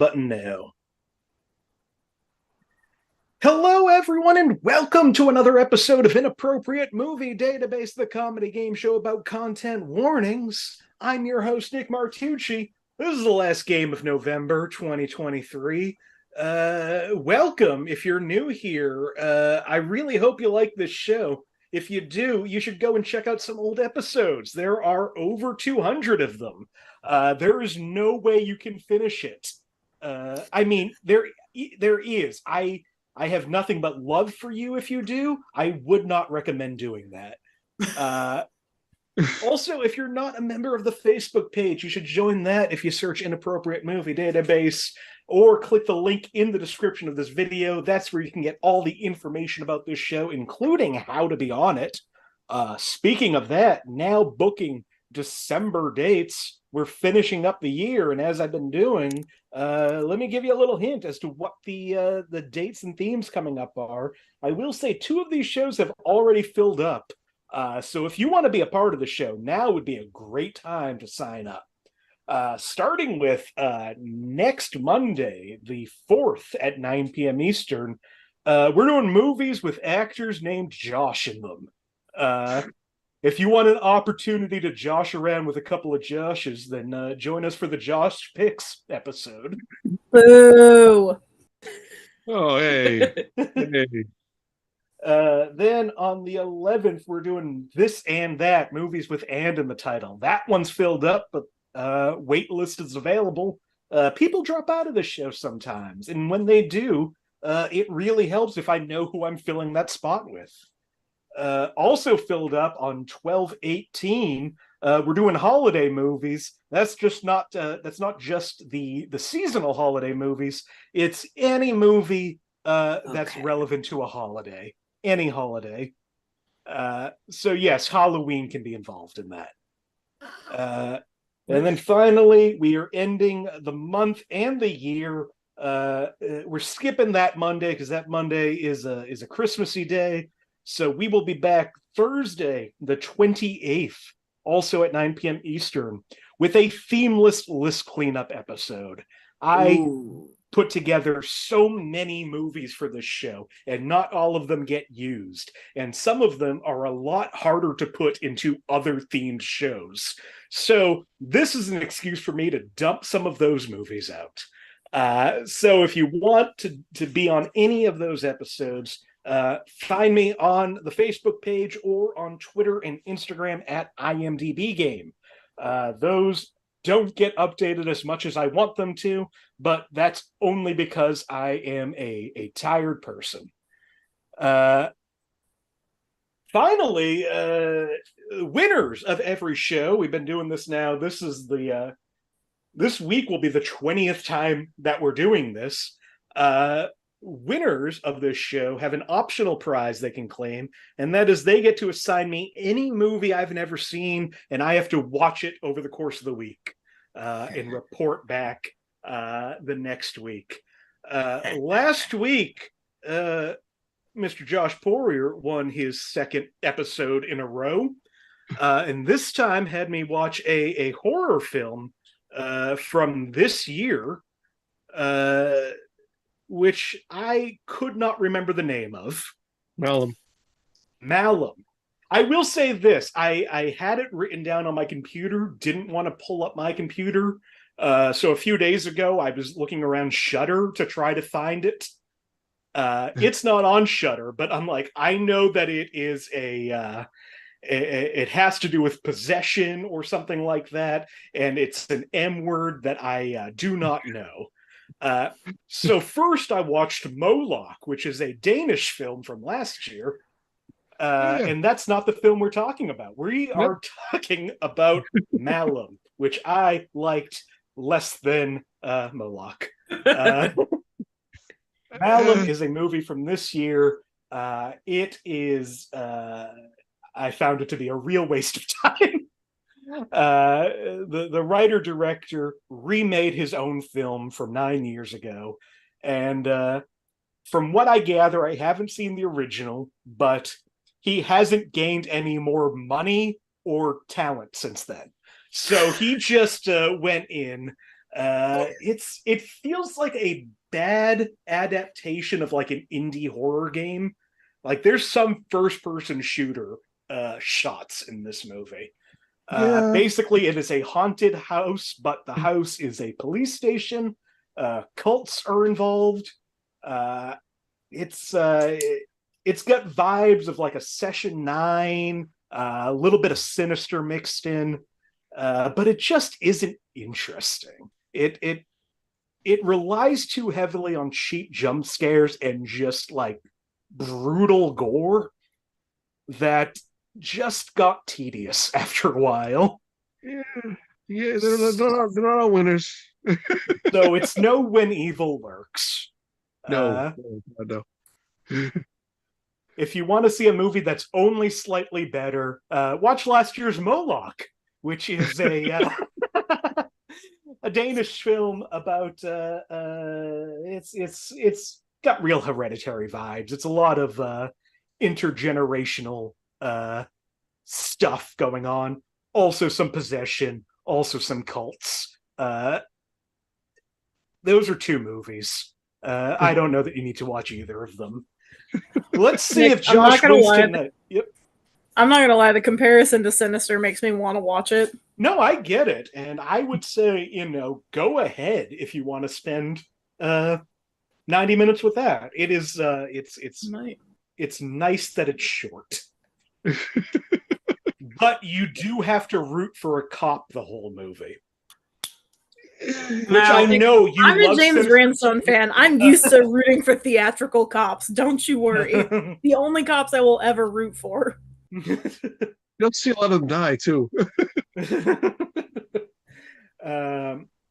button now. Hello, everyone, and welcome to another episode of Inappropriate Movie Database, the comedy game show about content warnings. I'm your host, Nick Martucci. This is the last game of November 2023. Welcome if you're new here. I really hope you like this show. If you do, you should go and check out some old episodes. There are over 200 of them. There is no way you can finish it. There is. I have nothing but love for you if you do. I would not recommend doing that. Also, if you're not a member of the Facebook page, you should join that if you search Inappropriate Movie Database or click the link in the description of this video. That's where you can get all the information about this show, including how to be on it. Speaking of that, now booking December dates. We're finishing up the year, and as I've been doing, let me give you a little hint as to what the dates and themes coming up are. I will say 2 of these shows have already filled up. So if you want to be a part of the show, now would be a great time to sign up. Starting with next Monday, the 4th at 9 p.m. Eastern, we're doing movies with actors named Josh in them. If you want an opportunity to josh around with a couple of Joshes, then join us for the Josh Picks episode. Boo! Oh, hey. Hey. Then on the 11th, we're doing This and That, movies with "and" in the title. That one's filled up, but wait list is available. People drop out of the show sometimes, and when they do, it really helps if I know who I'm filling that spot with. Also filled up on 12/18. We're doing holiday movies. That's not just the seasonal holiday movies. It's any movie that's relevant to a holiday, any holiday. So yes, Halloween can be involved in that. And then finally, we are ending the month and the year. We're skipping that Monday because that Monday is a Christmassy day. So we will be back Thursday, the 28th, also at 9 p.m. Eastern, with a themeless list cleanup episode. I put together so many movies for this show, and not all of them get used. And some of them are a lot harder to put into other themed shows. So this is an excuse for me to dump some of those movies out. So if you want to be on any of those episodes, find me on the Facebook page or on Twitter and Instagram at IMDb Game. Those don't get updated as much as I want them to, but that's only because I am a tired person. Finally, winners of every show. We've been doing this now. This week will be the 20th time that we're doing this. Winners of this show have an optional prize they can claim, and that is they get to assign me any movie I've never seen, and I have to watch it over the course of the week and report back the next week. Last week, Mr. Josh Poirier won his 2nd episode in a row, and this time had me watch a horror film from this year, which I could not remember the name of. Malum. I will say this. I had it written down on my computer, didn't want to pull up my computer. So a few days ago, I was looking around Shudder to try to find it. It's not on Shudder, but I'm like, I know that it is it has to do with possession or something like that, and it's an M word that I do not know. So first I watched Moloch, which is a Danish film from last year. And that's not the film we're talking about. We are talking about Malum, which I liked less than Moloch. Malum is a movie from this year. It is, I found it to be a real waste of time. The writer-director remade his own film from 9 years ago. And from what I gather, I haven't seen the original, but he hasn't gained any more money or talent since then. So he just went in, It feels like a bad adaptation of like an indie horror game. Like there's some first person shooter shots in this movie. Yeah. Basically, it is a haunted house, but the house is a police station. Cults are involved. It's got vibes of like a Session 9, a little bit of Sinister mixed in, but it just isn't interesting. It relies too heavily on cheap jump scares and just like brutal gore that just got tedious after a while. Yeah, they're not all winners. So it's no When Evil Lurks. No. If you want to see a movie that's only slightly better, watch last year's Moloch, which is a a Danish film about it's got real Hereditary vibes. It's a lot of intergenerational stuff going on. Also some possession, also some cults. Those are two movies. I don't know that you need to watch either of them. Let's see Nick, if Josh wins tonight. Yep. I'm not gonna lie, the comparison to Sinister makes me want to watch it. No, I get it. And I would say, go ahead if you want to spend 90 minutes with that. It is it's nice that it's short. But you do have to root for a cop the whole movie. Which I know you I'm love. a James Ransone fan. I'm used to rooting for theatrical cops. Don't you worry. The only cops I will ever root for. You'll see a lot of them die too.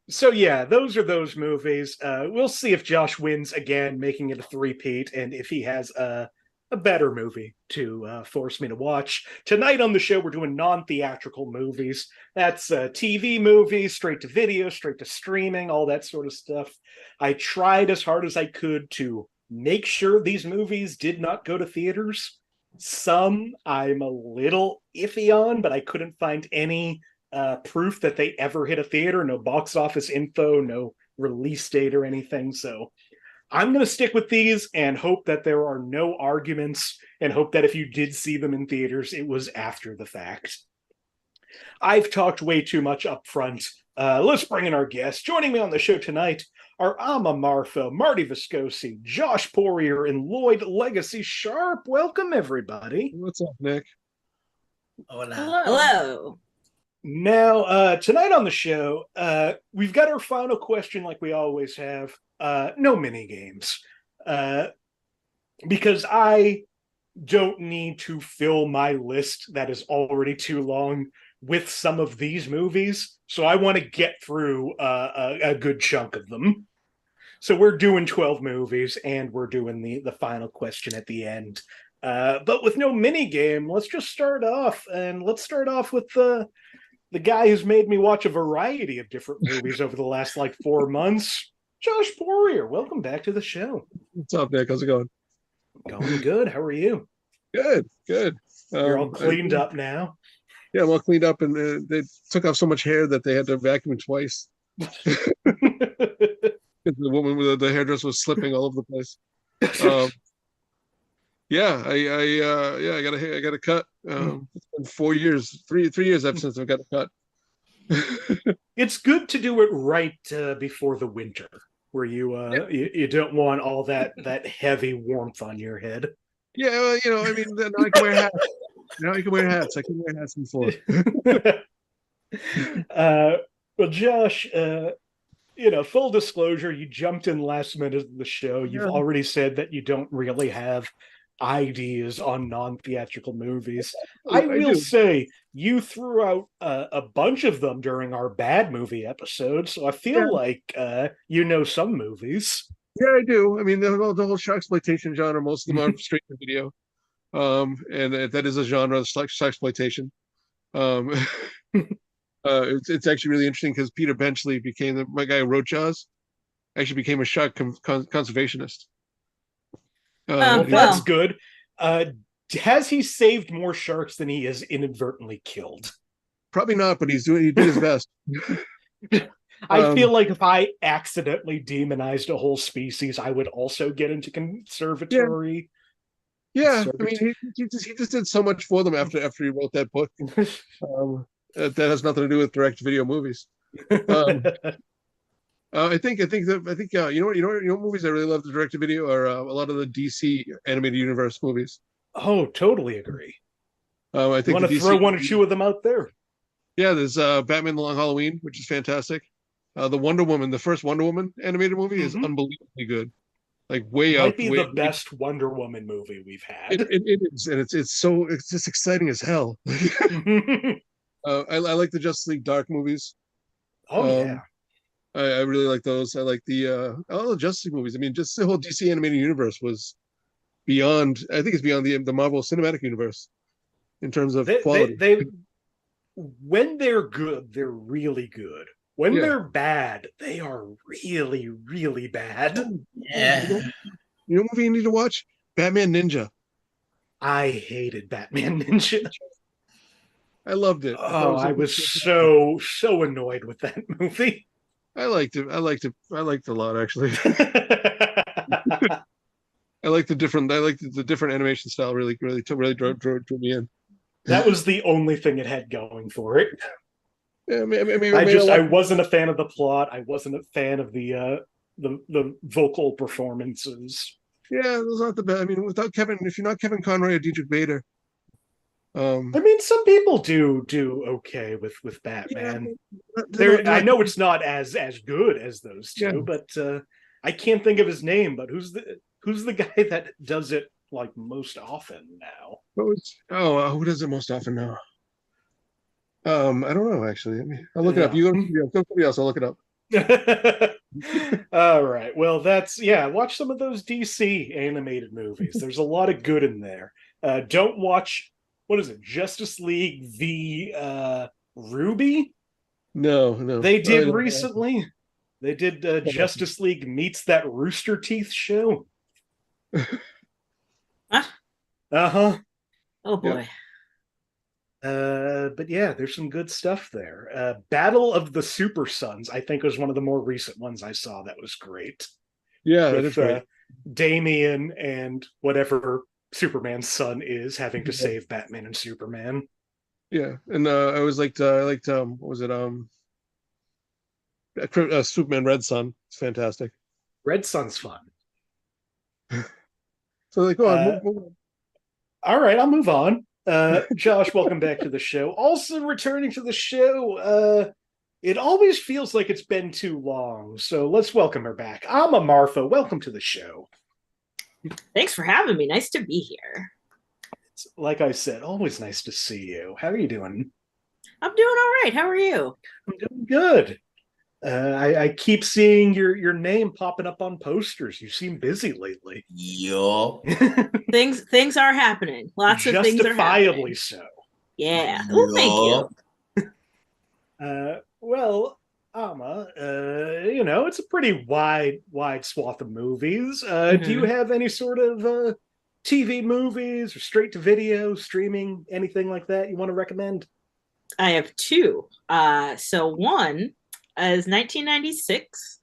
So yeah, those are those movies. We'll see if Josh wins again, making it a three-peat, and if he has a better movie to force me to watch. Tonight on the show, we're doing non-theatrical movies. That's TV movies, straight to video, straight to streaming, all that sort of stuff. I tried as hard as I could to make sure these movies did not go to theaters. Some I'm a little iffy on, but I couldn't find any proof that they ever hit a theater. No box office info, no release date or anything. So I'm going to stick with these and hope that there are no arguments, and hope that if you did see them in theaters, it was after the fact. I've talked way too much up front. Let's bring in our guests. Joining me on the show tonight are Amma Marfo, Marty Viscosi, Josh Poirier, and Lloyd Legacy Sharp. Welcome, everybody. What's up, Nick? Hola. Hello. Now, tonight on the show, we've got our final question like we always have. No mini games. Because I don't need to fill my list that is already too long with some of these movies. So I want to get through a good chunk of them. So we're doing 12 movies, and we're doing the final question at the end. But with no mini game, let's just start off. And let's start off with the guy who's made me watch a variety of different movies over the last 4 months. Josh Poirier, welcome back to the show. What's up, Nick? How's it going? Going good. How are you? Good. You're all cleaned up now? Yeah, I'm all cleaned up, and they took off so much hair that they had to vacuum twice. The woman with the hairdresser was slipping all over the place. I got a cut. It's been 4 years, three years since I've got a cut. It's good to do it right before the winter, where you don't want all that heavy warmth on your head. Yeah, well, I mean, now I can wear hats. Now I can wear hats. I couldn't wear hats before. Well, Josh, full disclosure, you jumped in last minute of the show. You've already said that you don't really have ideas on non-theatrical movies. I will say you threw out a bunch of them during our bad movie episode, so I feel like some movies. Yeah, I do. I mean, the whole sharksploitation genre, most of them are straight to video, and that is a genre, sharksploitation. It's actually really interesting because Peter Benchley became my guy who wrote Jaws. Actually, became a shark conservationist. That's good. Has he saved more sharks than he has inadvertently killed? Probably not, but he did his best. I feel like if I accidentally demonized a whole species, I would also get into conservatory. Yeah, I mean, he just did so much for them after he wrote that book. That has nothing to do with direct video movies. I think you know what movies I really love the direct to video are a lot of the DC animated universe movies. Oh, totally agree. I think want to throw one or two of them out there. Yeah, there's Batman: The Long Halloween, which is fantastic. The first Wonder Woman animated movie is unbelievably good. Like might be the best Wonder Woman movie we've had. It is, and it's just exciting as hell. I like the Justice League Dark movies. Oh yeah. I really like those. I like all the Justice League movies. I mean, just the whole DC animated universe was beyond. I think it's beyond the Marvel Cinematic Universe in terms of quality. When they're good, they're really good. When they're bad, they are really, really bad. Yeah. You know what movie you need to watch? Batman Ninja. I hated Batman Ninja. I loved it. I was so annoyed with that movie. I liked it. I liked a lot, actually. I like the different animation style. Really drove me in. That was the only thing it had going for it. Yeah, I wasn't a fan of the plot. I wasn't a fan of the vocal performances. Yeah, those aren't the best. I mean, without Kevin, if you're not Kevin Conroy or Dietrich Bader. I mean, some people do okay with Batman. I know it's not as good as those two, but I can't think of his name. But who's the guy that does it like most often now? Who does it most often now? I don't know actually. I'll look it up. You go somebody else. I'll look it up. All right. Well, watch some of those DC animated movies. There's a lot of good in there. Don't watch, what is it, Justice League v Ruby? No. They did recently. They did Justice League meets that Rooster Teeth show. Huh? Uh-huh. Oh boy. But yeah, there's some good stuff there. Battle of the Super Sons, I think, was one of the more recent ones I saw that was great. Yeah, that is great. Damian and whatever Superman's son is having to save Batman and Superman. Yeah, and I liked what was it? Superman Red Son. It's fantastic. Red Son's fun. So move on. All right, I'll move on. Josh, welcome back to the show. Also returning to the show, it always feels like it's been too long, so let's welcome her back. Amma Marfo, welcome to the show. Thanks for having me. Nice to be here. Like I said, always nice to see you. How are you doing? I'm doing all right. How are you? I'm doing good. I keep seeing your name popping up on posters. You seem busy lately. Yup. Things are happening. Lots of things are happening. Justifiably so. Yeah. Well, thank you. Well, Amma, it's a pretty wide swath of movies. Do you have any sort of TV movies or straight to video, streaming, anything like that you want to recommend? I have two. So one is 1996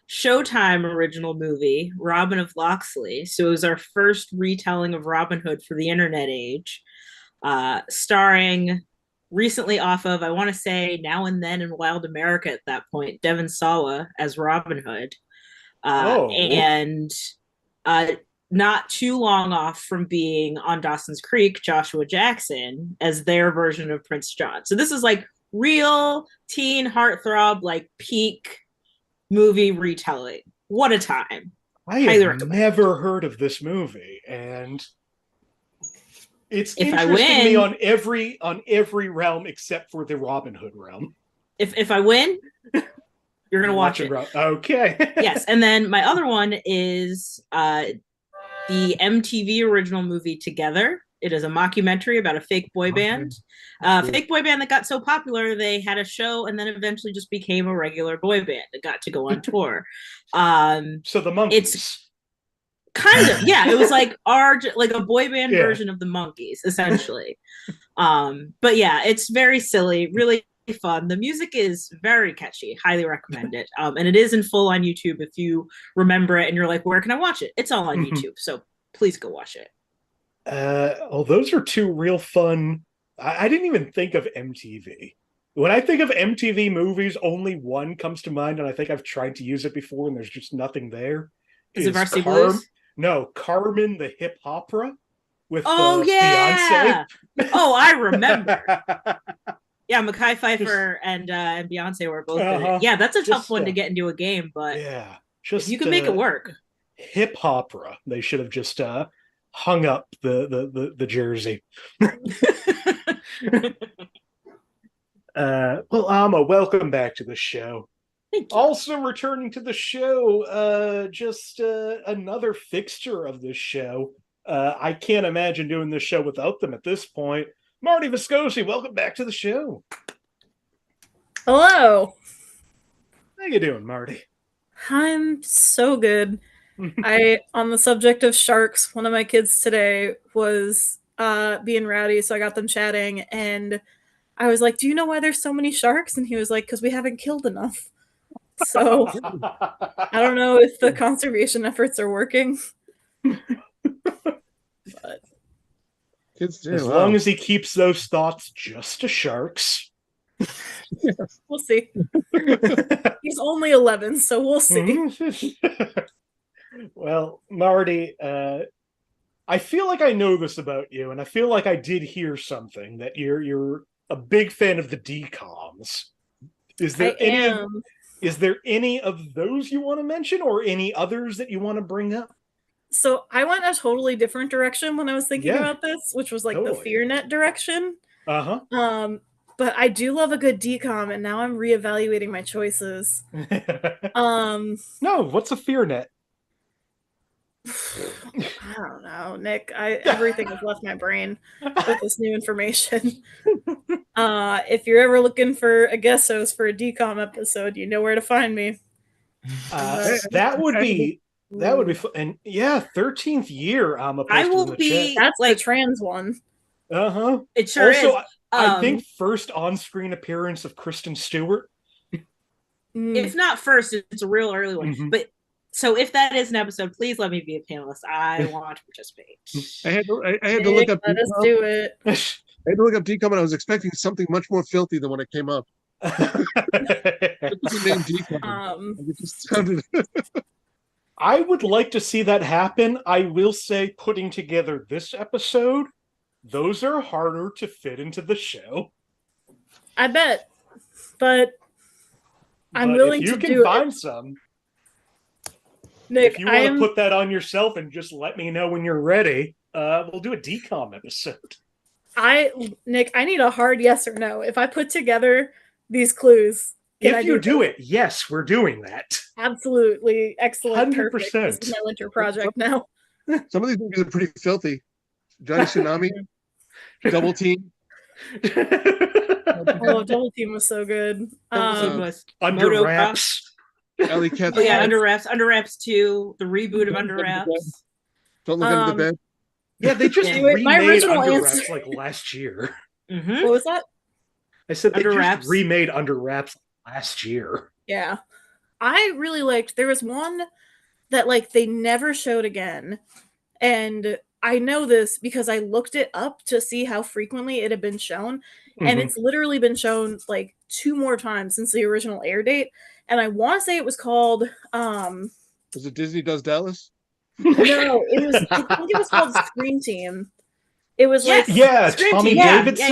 Showtime original movie, Robin of Locksley. So it was our first retelling of Robin Hood for the internet age, starring recently off of, I want to say, Now and Then in Wild America at that point, Devon Sawa as Robin Hood. And not too long off from being on Dawson's Creek, Joshua Jackson as their version of Prince John. So this is like real teen heartthrob, like peak movie retelling. What a time. I have never heard of this movie, and it's interesting me on every realm except for the Robin Hood realm. If I win, you're gonna watch it. Okay. Yes, and then my other one is the MTV original movie Together. It is a mockumentary about a fake boy band. Fake boy band that got so popular, they had a show and then eventually just became a regular boy band that got to go on tour. So the Monkees. It's kind of, yeah, it was like a boy band version of the Monkees, essentially. But yeah, it's very silly, really fun. The music is very catchy. Highly recommend it. And it is in full on YouTube if you remember it and you're like, where can I watch it? It's all on YouTube. So please go watch it. Those are two real fun. I didn't even think of MTV. When I think of MTV movies, only one comes to mind, and I think I've tried to use it before, and there's just nothing there. Is it Varsity Blues? No, Carmen the Hip Opera with yeah. Beyonce. Oh, I remember. Yeah, Mekhi Phifer and Beyonce were both in it. Yeah, that's a tough one to get into a game, but yeah, if you can make it work. Hip Opera. They should have just hung up the jersey. Well, Amma, welcome back to the show. Thank you. Also returning to the show, just another fixture of this show. I can't imagine doing this show without them at this point. Marty Viscosi, welcome back to the show. Hello. How you doing, Marty? I'm so good. On the subject of sharks, one of my kids today was being rowdy, so I got them chatting, and I was like, do you know why there's so many sharks? And he was like, because we haven't killed enough. So I don't know if the conservation efforts are working. But Kids, as long as he keeps those thoughts just to sharks. We'll see. He's only 11, so we'll see. Well, Marty, I feel like I know this about you, and I feel like I did hear something that you're a big fan of the DCOMs. Is there any of those you want to mention, or any others that you want to bring up? So I went a totally different direction when I was thinking about this, which was like the FearNet direction. But I do love a good DCOM, and now I'm reevaluating my choices. No, what's a FearNet? I don't know, Nick. Everything has left my brain with this new information. If you're ever looking for a guest host for a DCOM episode, you know where to find me. That would be fun. And yeah, 13th year. I will be. That's like the trans one. It sure also, is. I think first on-screen appearance of Kristen Stewart. If not first, it's a real early one. But so if that is an episode, please let me be a panelist. I want to participate. I had to look up. Let us do it. I had to look up DCOM, and I was expecting something much more filthy than when it came up. It was named DCOM. It just sounded. I would like to see that happen. I will say, putting together this episode, those are harder to fit into the show. I bet, but I'm willing to do it. If you can find some, Nick, if you want to put that on yourself and just let me know when you're ready, we'll do a DCOM episode. Nick, I need a hard yes or no. If I put together these clues, if you do it, yes, we're doing that. Absolutely. Excellent. 100%. Perfect. This is my winter project now. Some of these movies are pretty filthy. Johnny Tsunami, Double Team. Oh, Double Team was so good. Under Wraps. Alley Cats. Oh yeah, Under Wraps. Under Wraps 2, the reboot of Under Wraps. Don't look under the bed. Yeah, they just remade my original Under answer Wraps like last year. What was that? I said they Under just Wraps. remade Under Wraps last year. Yeah. I really liked, there was one that like they never showed again. And I know this because I looked it up to see how frequently it had been shown. And it's literally been shown like 2 more times since the original air date. And I want to say it was called Was it Disney Does Dallas? No, I think it was called Scream Team. It was like Tommy Davidson.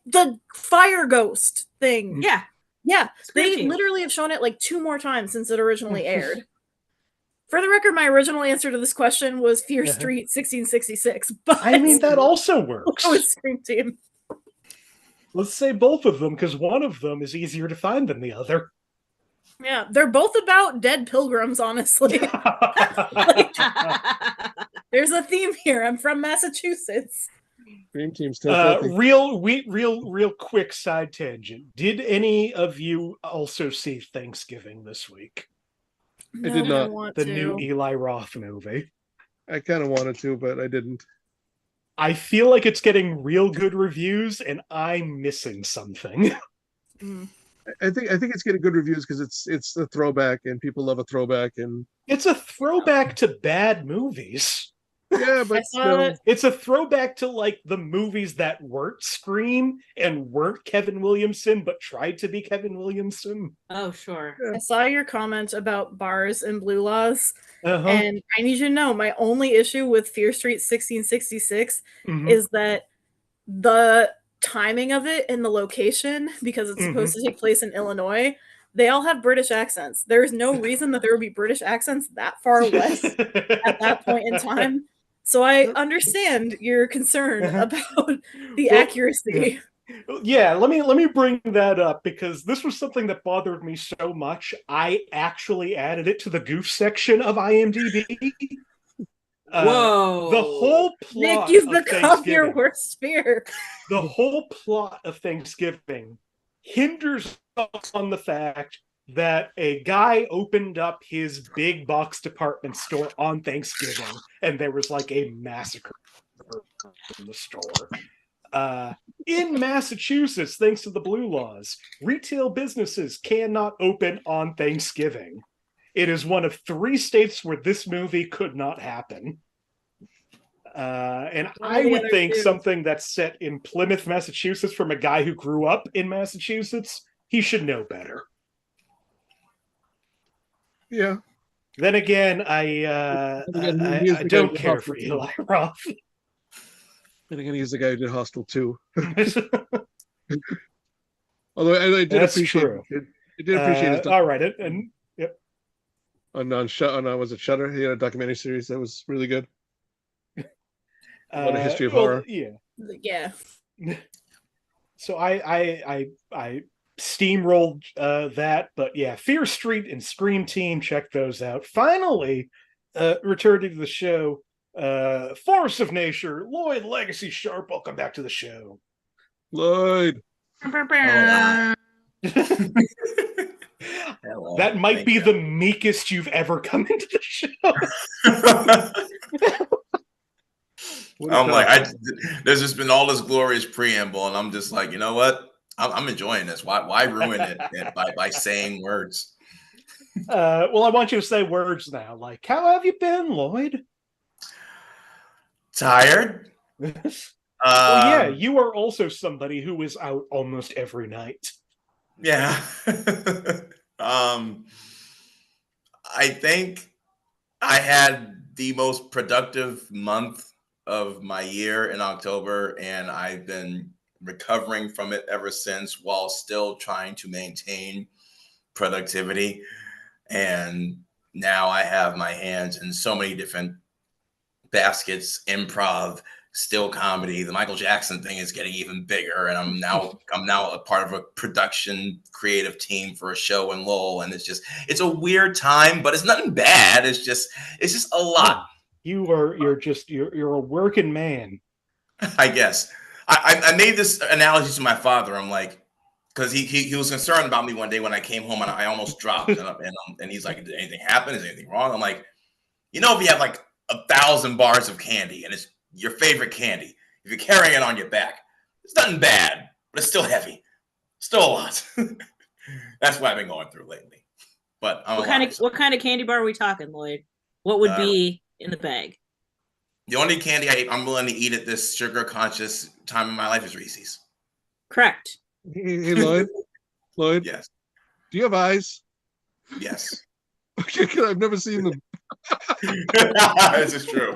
The fire ghost thing. Yeah. They Team. literally have shown it like 2 more times since it originally aired. For the record, my original answer to this question was Fear Street 1666. But I mean, that also works. With Scream Team. Let's say both of them, because one of them is easier to find than the other. Yeah, they're both about dead pilgrims, honestly. There's a theme here. I'm from Massachusetts. Dream Team still filthy. Real quick side tangent. Did any of you also see Thanksgiving this week? I did not. The new Eli Roth movie. I kind of wanted to, but I didn't. I feel like it's getting real good reviews, and I'm missing something. Mm. I think it's getting good reviews because it's a throwback and people love a throwback, and It's a throwback to bad movies. yeah, I but saw still, it. It's a throwback to like the movies that weren't Scream and weren't Kevin Williamson, but tried to be Kevin Williamson. Oh, sure. I saw your comment about bars and blue laws, Uh-huh. and I need you to know my only issue with Fear Street 1666 Mhm. is that the timing of it and the location, because it's Mm-hmm. supposed to take place in Illinois, they all have British accents. There is no reason that there would be British accents that far west at that point in time. So I understand your concern about the Well, accuracy. Yeah, let me bring that up because this was something that bothered me so much. I actually added it to the goof section of IMDb. Whoa. The whole Nick, plot you've of become your Thanksgiving, worst fear. the whole plot of Thanksgiving hinders on the fact that a guy opened up his big box department store on Thanksgiving and there was like a massacre in the store. In Massachusetts, thanks to the blue laws, retail businesses cannot open on Thanksgiving. It is one of 3 states where this movie could not happen. And What are I the would other think 2? something that's set in Plymouth, Massachusetts, from a guy who grew up in Massachusetts, he should know better. yeah. Then again, Again, I he is the guy don't who did care Hostel for 2. Eli Roth. And again, he's the guy who did Hostel 2. Although I did That's appreciate true. it. I did appreciate his All right, and yep. on was it Shudder? He had a documentary series that was really good. About a history of horror. Yeah. Yeah. So I steamrolled that, but yeah, Fear Street and Scream Team, check those out. Finally, returning to the show, Force of Nature, Lloyd Legacy Sharp, welcome back to the show. Lloyd. Hello. That might Thank be you. the meekest you've ever come into the show. I'm like, there's just been all this glorious preamble, and I'm just like, you know what? I'm enjoying this. Why ruin it by saying words? Well, I want you to say words now. Like, how have you been, Lloyd? Tired? Well, yeah, you are also somebody who is out almost every night. Yeah. I think I had the most productive month of my year in October, and I've been recovering from it ever since while still trying to maintain productivity. And now I have my hands in so many different baskets: improv, still comedy. The Michael Jackson thing is getting even bigger, and I'm now a part of a production creative team for a show in Lowell, and it's a weird time, but it's nothing bad. It's just a lot. You're a working man. I guess I made this analogy to my father. I'm like, because he was concerned about me one day when I came home and I almost dropped, and he's like, did anything happen? Is anything wrong? I'm like, if you have like 1,000 bars of candy and it's your favorite candy, if you're carrying it on your back, it's nothing bad, but it's still heavy, still a lot. That's what I've been going through lately. But what kind of candy bar are we talking, Lloyd? What would be in the bag? The only candy I'm willing to eat at this sugar conscious time in my life is Reese's. Correct. Hey, Lloyd. Lloyd. Yes. Do you have eyes? Yes. Okay, I've never seen them. This is true.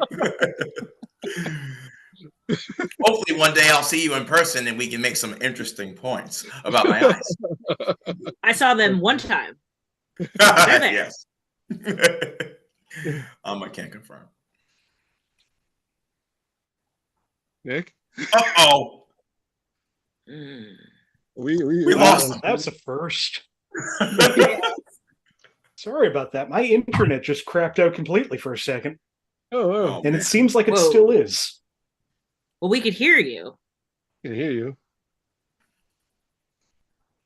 Hopefully one day I'll see you in person and we can make some interesting points about my eyes. I saw them one time. Yes. I can't confirm. Nick? Uh-oh. We lost them. That's a first. Sorry about that. My internet just crapped out completely for a second. Oh, and it seems like it still is. Well, we could hear you. I can hear you.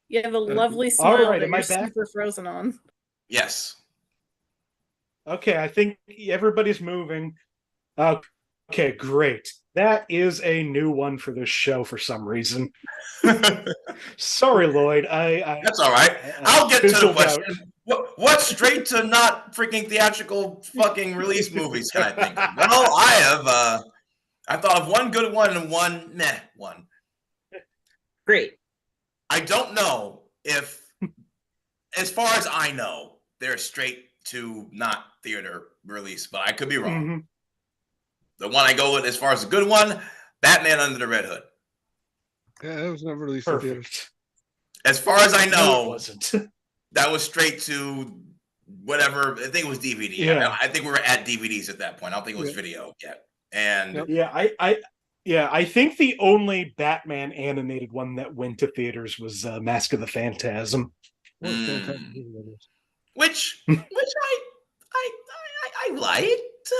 You have a lovely smile all right, that am I you're back? super frozen on. Yes. Okay, I think everybody's moving. Okay, great. That is a new one for this show for some reason. Sorry, Lloyd. That's all right. I'll get to the fizzled question. out. What straight to not freaking theatrical fucking release movies can I think of? Well, I thought of one good one and one meh one. Great. I don't know if, as far as I know, they're straight to not theater release, but I could be wrong. Mm-hmm. The one I go with as far as a good one, Batman Under the Red Hood. Yeah, that was never released in theaters. Perfect. As far as I No, know, it wasn't. that was straight to whatever. I think it was DVD. Yeah. I think we were at DVDs at that point. I don't think it was video yet. And I think the only Batman animated one that went to theaters was Mask of the Phantasm. which I liked,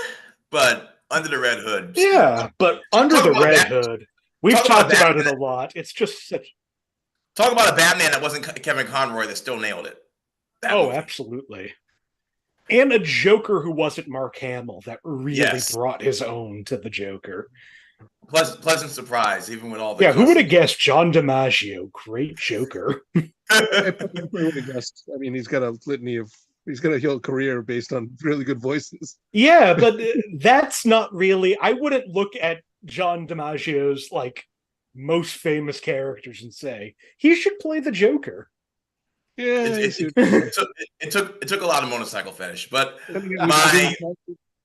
but Under the Red Hood. Yeah, but Under the Red Hood, we've talked about it a lot. It's just such. Talk about a Batman that wasn't Kevin Conroy that still nailed it. Oh, absolutely. And a Joker who wasn't Mark Hamill that really brought his own to the Joker. Pleasant surprise, even with all the. Yeah, who would have guessed John DiMaggio? Great Joker. I mean, he's got a whole career based on really good voices. Yeah, but that's not really. I wouldn't look at John DiMaggio's like most famous characters and say he should play the Joker. Yeah, it took a lot of motorcycle fetish, but my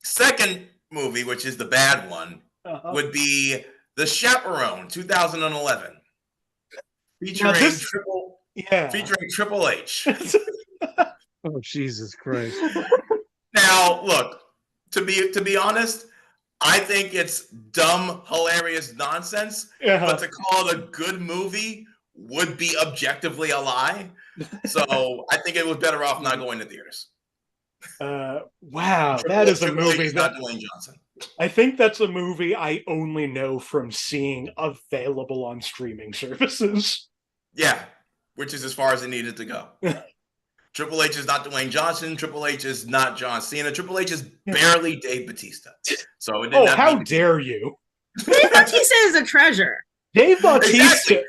second movie, which is the bad one, would be The Chaperone, 2011, featuring Triple H. Oh, Jesus Christ! Now, look, to be honest, I think it's dumb, hilarious nonsense. But to call it a good movie would be objectively a lie. So I think it was better off not going to theaters. Wow, that is a movie that Dwayne Johnson. I think that's a movie I only know from seeing available on streaming services. Yeah, which is as far as it needed to go. Triple H is not Dwayne Johnson. Triple H is not John Cena. Triple H is barely Dave Bautista. So it didn't how dare you? Dave Bautista is a treasure. Dave Bautista.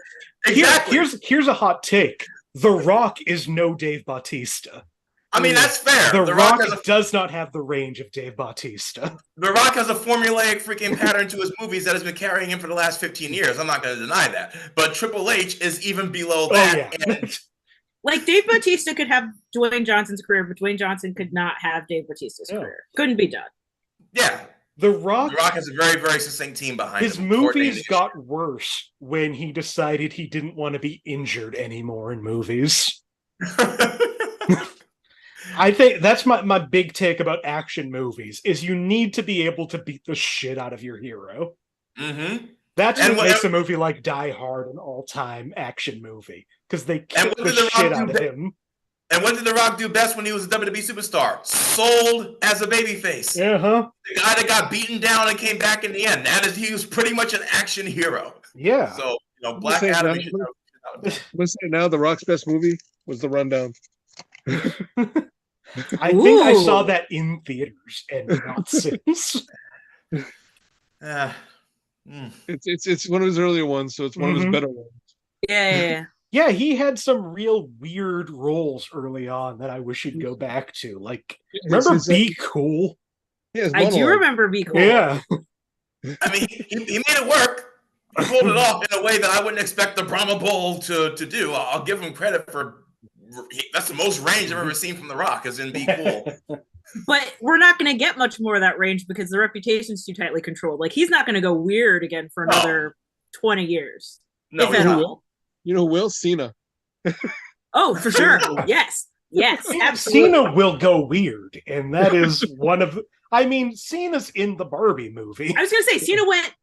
Exactly. Here's a hot take. The Rock is no Dave Bautista. I mean, that's fair. The Rock does not have the range of Dave Bautista. The Rock has a formulaic freaking pattern to his movies that has been carrying him for the last 15 years. I'm not going to deny that. But Triple H is even below that. Oh, yeah. Like, Dave Bautista could have Dwayne Johnson's career, but Dwayne Johnson could not have Dave Bautista's career. Couldn't be done. Yeah. The Rock has a very, very succinct team behind him. His movies got worse when he decided he didn't want to be injured anymore in movies. I think that's my big take about action movies is you need to be able to beat the shit out of your hero. Mm-hmm. That's what makes a movie like Die Hard an all-time action movie because they kick the shit out of him. And what did The Rock do best when he was a WWE superstar? Sold as a babyface. The guy that got beaten down and came back in the end. He was pretty much an action hero. Yeah. So, Black Adam. Let's say now The Rock's best movie was The Rundown. I think I saw that in theaters and not since. It's one of his earlier ones, so it's one of his better ones. Yeah, he had some real weird roles early on that I wish he'd go back to. Like, remember Be Cool? Yeah, I do remember Be Cool. Yeah. I mean, he made it work. He pulled it off in a way that I wouldn't expect the Brahma Bull to do. I'll give him credit for that's the most range I've ever seen from The Rock is in Be Cool. But we're not going to get much more of that range because the reputation's too tightly controlled. Like, he's not going to go weird again for another 20 years. No, if at all. You know, Will Cena. Oh, for sure. Yes, absolutely. Cena will go weird, and that is one of. I mean, Cena's in the Barbie movie. I was going to say Cena went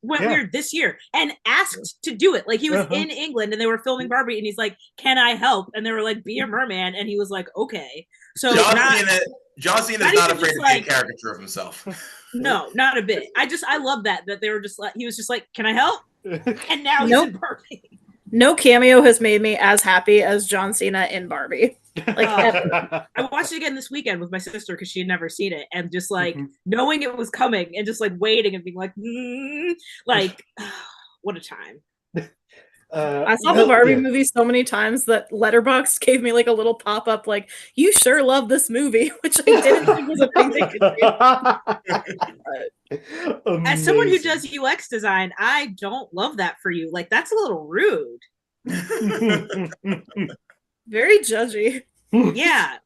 weird this year and asked to do it. Like, he was in England and they were filming Barbie, and he's like, "Can I help?" And they were like, "Be a merman," and he was like, "Okay." So John Cena is not afraid to be a caricature of himself. No, not a bit. I love that they were just like, he was just like, "Can I help?" And now he's in Barbie. No cameo has made me as happy as John Cena in Barbie. Like, ever. I watched it again this weekend with my sister because she had never seen it, and just like Mhm. knowing it was coming and just like waiting and being like, like, what a time. I saw the Barbie movie so many times that Letterboxd gave me like a little pop up, like, "You sure love this movie," which I didn't think was a thing they could do. As someone who does UX design, I don't love that for you. Like, that's a little rude. Very judgy. Yeah.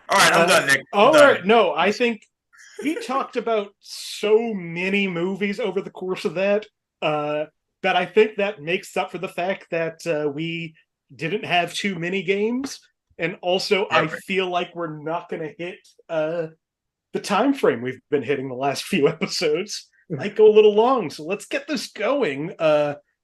All right, I'm done, Nick. All right, no, I think we talked about so many movies over the course of that that I think that makes up for the fact that we didn't have too many games, and also I feel like we're not going to hit the time frame we've been hitting the last few episodes. Might go a little long, so let's get this going.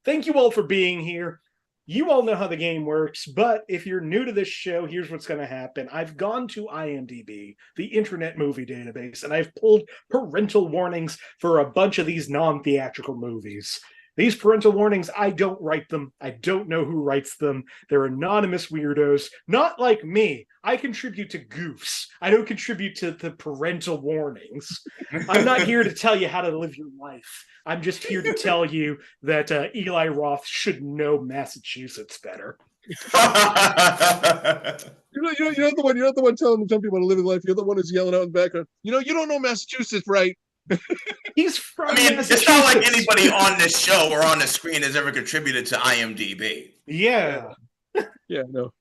Thank you all for being here. You all know how the game works, but if you're new to this show, here's what's going to happen. I've gone to IMDb, the Internet Movie Database, and I've pulled parental warnings for a bunch of these non-theatrical movies. These parental warnings, I don't write them. I don't know who writes them. They're anonymous weirdos, not like me. I contribute to goofs. I don't contribute to the parental warnings. I'm not here to tell you how to live your life. I'm just here to tell you that Eli Roth should know Massachusetts better. You're not the one telling people to live his life. You're the one who's yelling out in the background. You don't know Massachusetts, right? He's from Massachusetts. It's not like anybody on this show or on the screen has ever contributed to IMDb. Yeah. Yeah, no.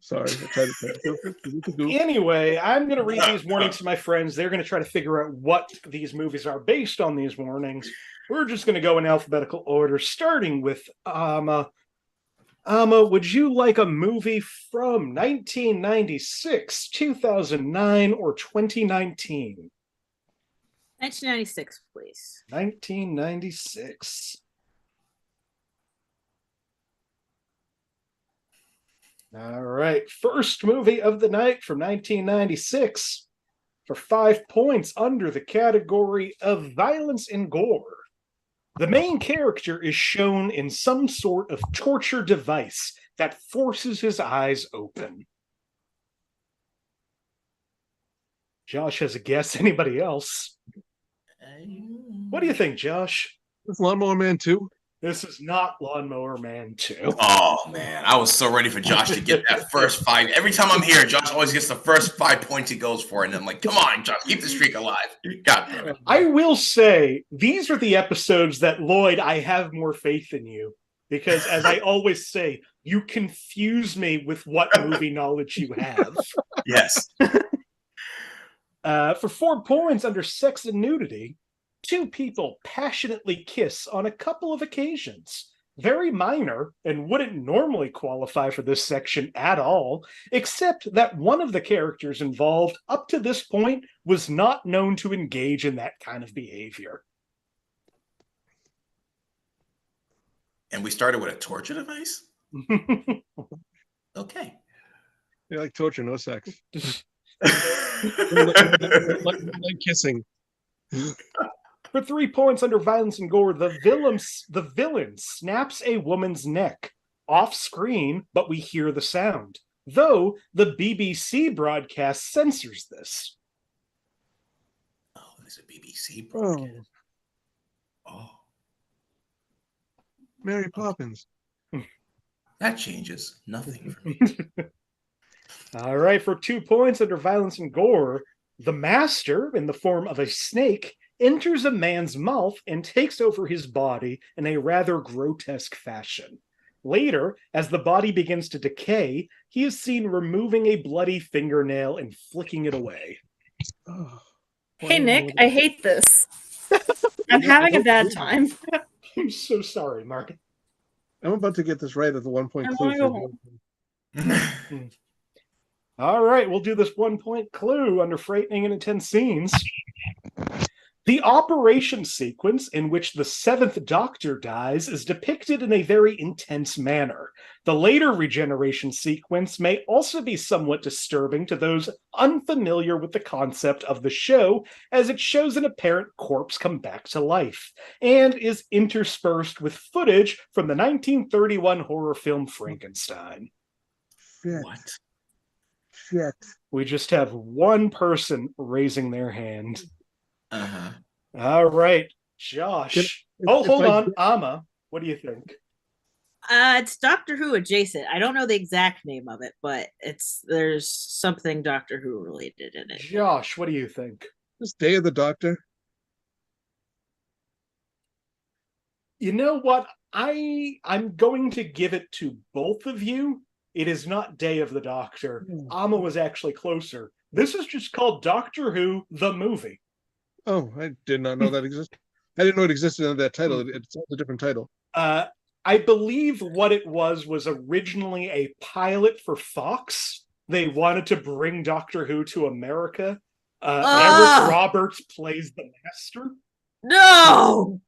Sorry. I tried to Anyway, I'm going to read these warnings to my friends. They're going to try to figure out what these movies are based on these warnings. We're just going to go in alphabetical order, starting with Amma. Amma, would you like a movie from 1996, 2009, or 2019? 1996, please. 1996. All right. First movie of the night from 1996 for 5 points under the category of violence and gore. The main character is shown in some sort of torture device that forces his eyes open. Josh has a guess. Anybody else? What do you think, Josh? It's Lawnmower Man 2. This is not Lawnmower Man 2. Oh, man. I was so ready for Josh to get that first 5. Every time I'm here, Josh always gets the first 5 points he goes for. And I'm like, come on, Josh, keep the streak alive. God damn it. I will say, these are the episodes that, Lloyd, I have more faith in you. Because, as I always say, you confuse me with what movie knowledge you have. Yes. For 4 points under sex and nudity, 2 people passionately kiss on a couple of occasions. Very minor and wouldn't normally qualify for this section at all, except that one of the characters involved up to this point was not known to engage in that kind of behavior. And we started with a torture device? Okay. You like torture, no sex. like kissing. For 3 points under violence and gore, the villain snaps a woman's neck off screen, but we hear the sound. Though the BBC broadcast censors this. Oh, there's a BBC broadcast. Oh. Mary Poppins. That changes nothing for me. All right, for 2 points under violence and gore, the master, in the form of a snake, enters a man's mouth and takes over his body in a rather grotesque fashion. Later, as the body begins to decay, he is seen removing a bloody fingernail and flicking it away. Oh, Hey, Nick, I hate this. I'm having a bad time. I'm so sorry, Mark. I'm about to get this right at the 1 point I clue. wanna go home. All right, we'll do this 1 point clue under frightening and intense scenes. The operation sequence in which the 7th Doctor dies is depicted in a very intense manner. The later regeneration sequence may also be somewhat disturbing to those unfamiliar with the concept of the show, as it shows an apparent corpse come back to life, and is interspersed with footage from the 1931 horror film Frankenstein. Shit. What? Shit. We just have one person raising their hand. Uh-huh. All right, Josh. Hold on. Amma, what do you think? It's Doctor Who adjacent. I don't know the exact name of it, but there's something Doctor Who related in it. Josh, what do you think? This Day of the Doctor. You know what? I'm going to give it to both of you. It is not Day of the Doctor. Amma was actually closer. This is just called Doctor Who, the movie. Oh, I did not know that existed. I didn't know it existed under that title. It's a different title. I believe what it was originally a pilot for Fox. They wanted to bring Doctor Who to America. Eric Roberts plays the Master. No!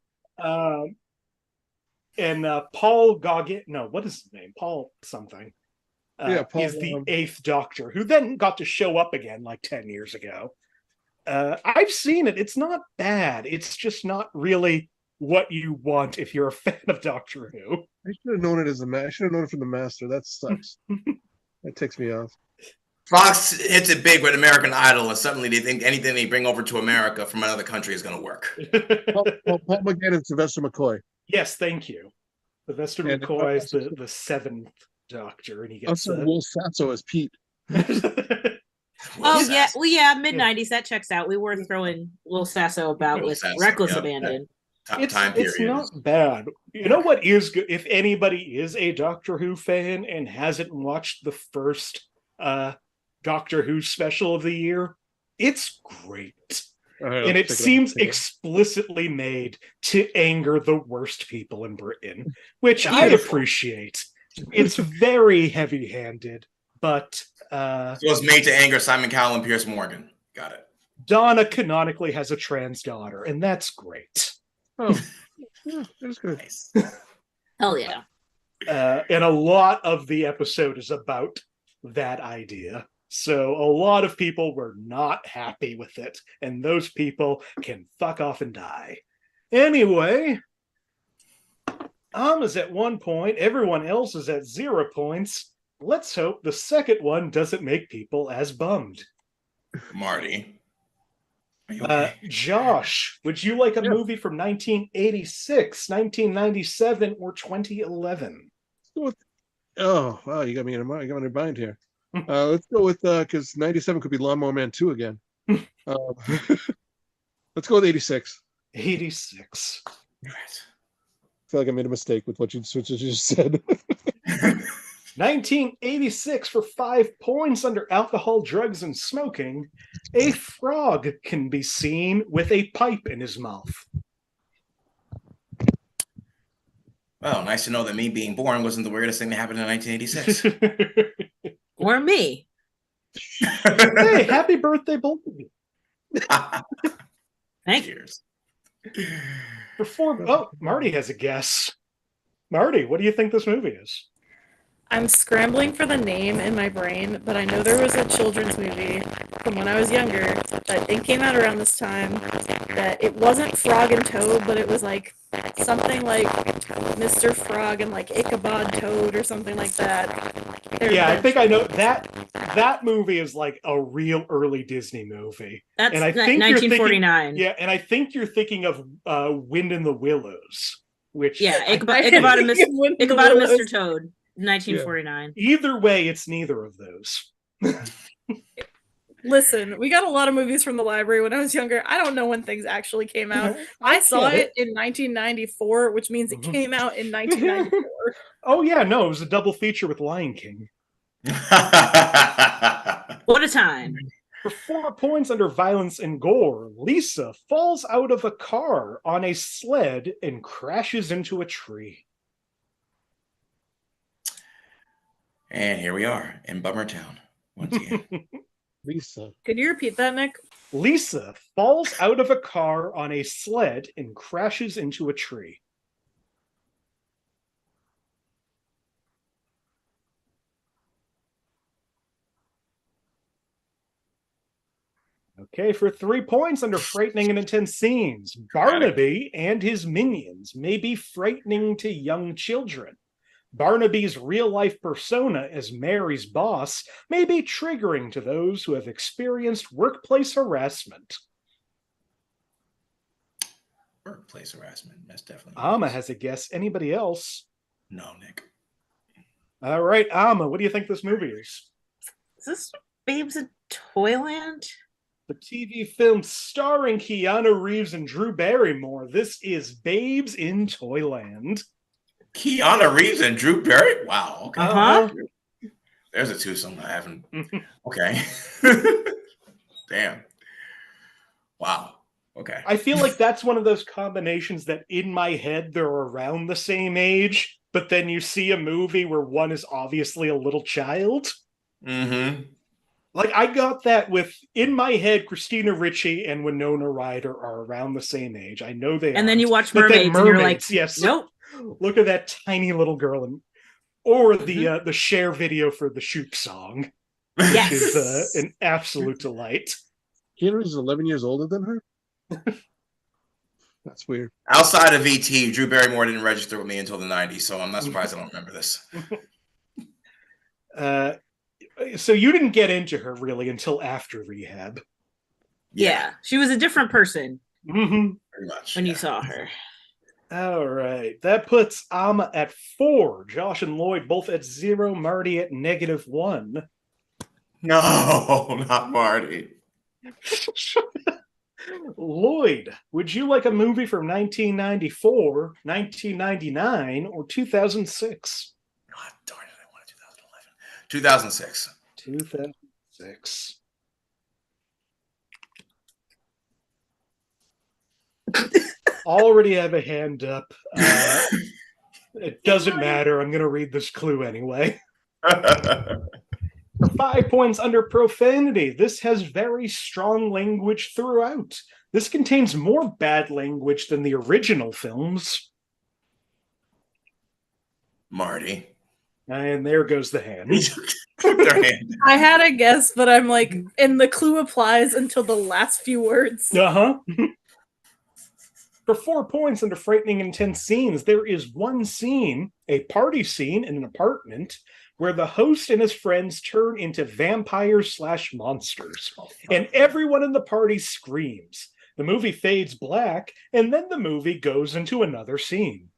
And Paul Gauguin, no, what is his name? Paul something. Paul, is the 8th Doctor, who then got to show up again like 10 years ago. I've seen it. It's not bad. It's just not really what you want if you're a fan of Doctor Who. I should have known it as I should have known it from the Master. That sucks. That takes me off. Fox hits it big with American Idol, and suddenly they think anything they bring over to America from another country is going to work. Paul McGann and Sylvester McCoy. Yes, thank you. Sylvester McCoy is the 7th Doctor, and he gets Will Sasso as Pete. Oh yeah, well yeah, mid-90s, that checks out. We were throwing Will Sasso about with reckless abandon. It's not bad. You know what is good? If anybody is a Doctor Who fan and hasn't watched the first Doctor Who special of the year, it's great. And it seems explicitly made to anger the worst people in Britain, which I appreciate. It's very heavy-handed, but so it's made to anger Simon Cowell and Piers Morgan. Got it. Donna canonically has a trans daughter, and that's great. Oh, yeah, that's good. Nice. Hell yeah. And a lot of the episode is about that idea. So a lot of people were not happy with it, and those people can fuck off and die. Anyway, Amma's at 1 point, everyone else is at 0 points. Let's hope the second one doesn't make people as bummed. Marty. Okay? Josh, would you like a movie from 1986, 1997, or 2011? Oh, wow, you got me in a bind here. Let's go with, because 97 could be Lawnmower Man 2 again. Let's go with 86. 86. Right. I feel like I made a mistake with what you just said. 1986 for 5 points under alcohol, drugs, and smoking. A frog can be seen with a pipe in his mouth. Well, nice to know that me being born wasn't the weirdest thing that happened in 1986. Or me. Hey, happy birthday, both of you. Thank you. Marty has a guess. Marty, what do you think this movie is? I'm scrambling for the name in my brain, but I know there was a children's movie from when I was younger that I think came out around this time that it wasn't Frog and Toad, but it was like something like Mr. Frog and like Ichabod Toad or something like that. I think I know that movie is like a real early Disney movie. That's and I think 1949. And I think you're thinking of Wind in the Willows, which Ichabod and Mr. Toad. 1949. Yeah. Either way, it's neither of those. Listen, we got a lot of movies from the library when I was younger. I don't know when things actually came out. I saw it in 1994, which means it came out in 1994. Oh yeah, no, it was a double feature with Lion King. What a time. For 4 points under violence and gore, Lisa falls out of a car on a sled and crashes into a tree. And here we are in Bummertown once again. Lisa. Could you repeat that, Nick? Lisa falls out of a car on a sled and crashes into a tree. Okay, for 3 points under frightening and intense scenes, Barnaby and his minions may be frightening to young children, Barnaby's real-life persona as Mary's boss may be triggering to those who have experienced workplace harassment. Workplace harassment. That's definitely. Amma has a guess. Anybody else? No, Nick. All right, Amma, what do you think this movie is? Is this Babes in Toyland? The TV film starring Keanu Reeves and Drew Barrymore. This is Babes in Toyland. Keanu Reeves and Drew Barry? Wow. Okay. Uh-huh. There's a twosome I haven't. Okay. Damn. Wow. Okay. I feel like that's one of those combinations that in my head they're around the same age, but then you see a movie where one is obviously a little child. Mm-hmm. Like, I got that with, in my head, Christina Ricci and Winona Ryder are around the same age. I know they are. And then you watch Mermaids, and you're like, yes. nope. Look at that tiny little girl. Or the Cher video for the Shoop song. Yes. Which is an absolute delight. Keanu Reeves is 11 years older than her? That's weird. Outside of E.T., Drew Barrymore didn't register with me until the 90s, so I'm not surprised I don't remember this. So you didn't get into her really until after Rehab. Yeah. She was a different person Mm-hmm. Pretty much. when you saw her. All right. That puts Amma at 4. Josh and Lloyd both at 0. Marty at -1. No, not Marty. Lloyd, would you like a movie from 1994, 1999, or 2006? God darn it, I wanted 2011. 2006. 2006. Already have a hand up. It doesn't matter. I'm going to read this clue anyway. For 5 points under profanity, this has very strong language throughout. This contains more bad language than the original films. Marty. And there goes the hand. Their hand. I had a guess, but I'm like, and the clue applies until the last few words. Uh-huh. For 4 points under frightening intense scenes, there is one scene, a party scene in an apartment, where the host and his friends turn into vampires/monsters. And everyone in the party screams. The movie fades black, and then the movie goes into another scene.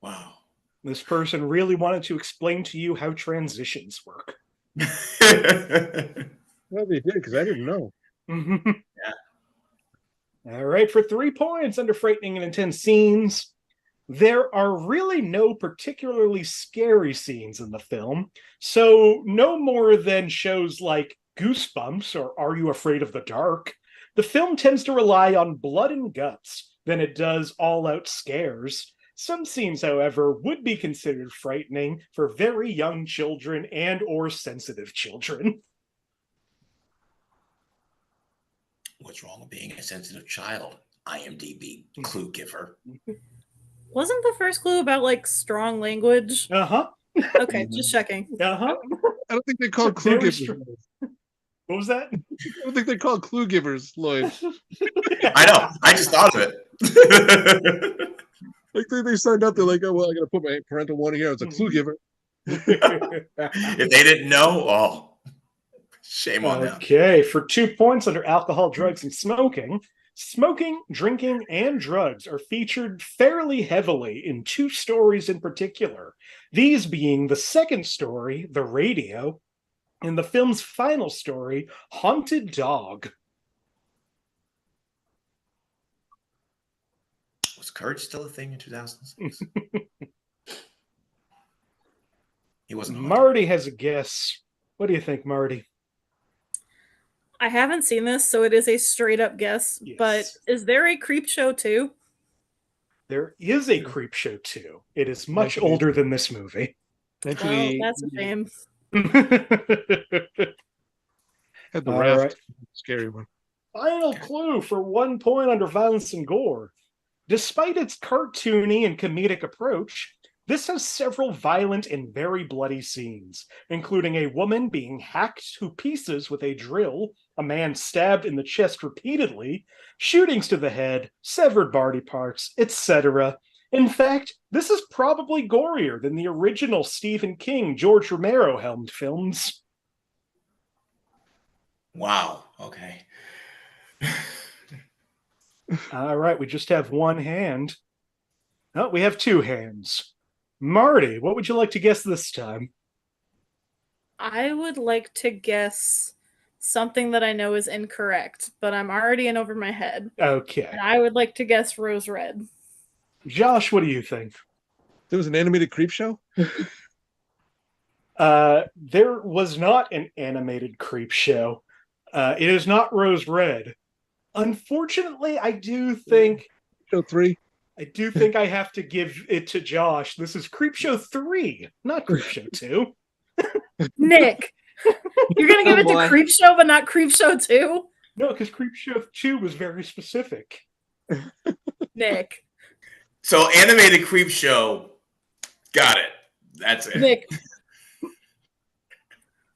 Wow. This person really wanted to explain to you how transitions work. Well, they did, because I didn't know. Yeah. All right, for 3 points under frightening and intense scenes, there are really no particularly scary scenes in the film, so no more than shows like Goosebumps or Are You Afraid of the Dark. The film tends to rely on blood and guts than it does all-out scares. Some scenes, however, would be considered frightening for very young children and or sensitive children. What's wrong with being a sensitive child? IMDb clue giver. Wasn't the first clue about like strong language? Uh-huh. Okay, just checking. Uh-huh. I don't think they call clue Very givers. strong. What was that? I don't think they call clue givers, Lloyd. I know. I just thought of it. Like they signed up, they're like, oh, well, I got to put my parental warning here. It's a clue giver. If they didn't know, oh, shame on them. Okay, for 2 points under alcohol, drugs, and smoking, smoking, drinking, and drugs are featured fairly heavily in 2 stories in particular. These being the second story, The Radio, and the film's final story, Haunted Dog. Was courage still a thing in 2006? He wasn't. Marty has a guess. What do you think, Marty? I haven't seen this, so it is a straight up guess. Yes. But is there a creep show too? There is a Creep Show 2. It is much older than this movie. Well, Actually, that's a shame. had the All raft. right. Scary one. Final clue for 1 point under violence and gore. Despite its cartoony and comedic approach, this has several violent and very bloody scenes, including a woman being hacked to pieces with a drill, a man stabbed in the chest repeatedly, shootings to the head, severed body parts, etc. In fact, this is probably gorier than the original Stephen King, George Romero helmed films. Wow. Okay. All right, we just have one hand. Oh, we have two hands. Marty, what would you like to guess this time? I would like to guess something that I know is incorrect, but I'm already in over my head. Okay. And I would like to guess Rose Red. Josh, what do you think? There was an animated creep show? There was not an animated creep show. It is not Rose Red. Unfortunately, I do think Show 3? I do think I have to give it to Josh. This is Creep Show 3, not Creep Show 2. Nick, you're going to give Oh, it boy. to Creep Show, but not Creep Show 2? No, because Creep Show 2 was very specific. Nick. So animated creep show. Got it. That's it. Nick.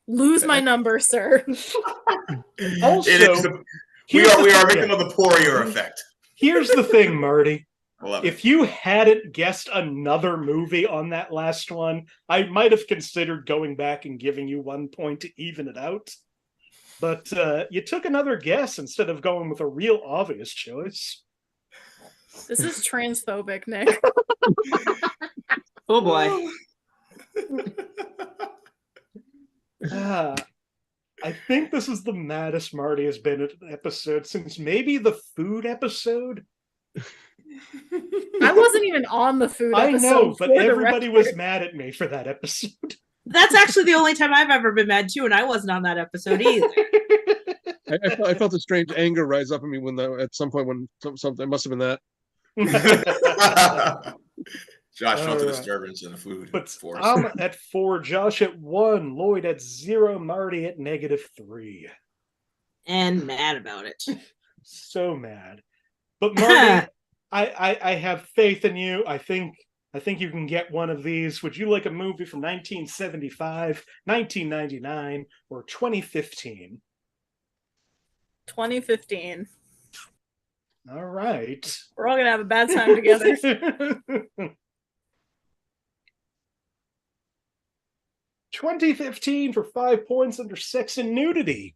Lose my number, sir. Also, It is we are victim of the Poirier effect. Here's the thing, Marty. I love it. If you hadn't guessed another movie on that last one, I might have considered going back and giving you 1 point to even it out. But you took another guess instead of going with a real obvious choice. This is transphobic, Nick. Oh boy. I think this is the maddest Marty has been at an episode since maybe the food episode. I wasn't even on the food I episode. know, but for the everybody record. was mad at me for that episode. That's actually the only time I've ever been mad too, and I wasn't on that episode either. I felt a strange anger rise up in me when at some point when something must have been that. Josh felt the Alright. disturbance in the food But force. I'm at 4, Josh at 1, Lloyd at 0, Marty at -3. And mad about it. So mad. But Marty, I have faith in you. I think you can get one of these. Would you like a movie from 1975, 1999, or 2015? 2015. All right. We're all going to have a bad time together. 2015 for 5 points under Sex and Nudity.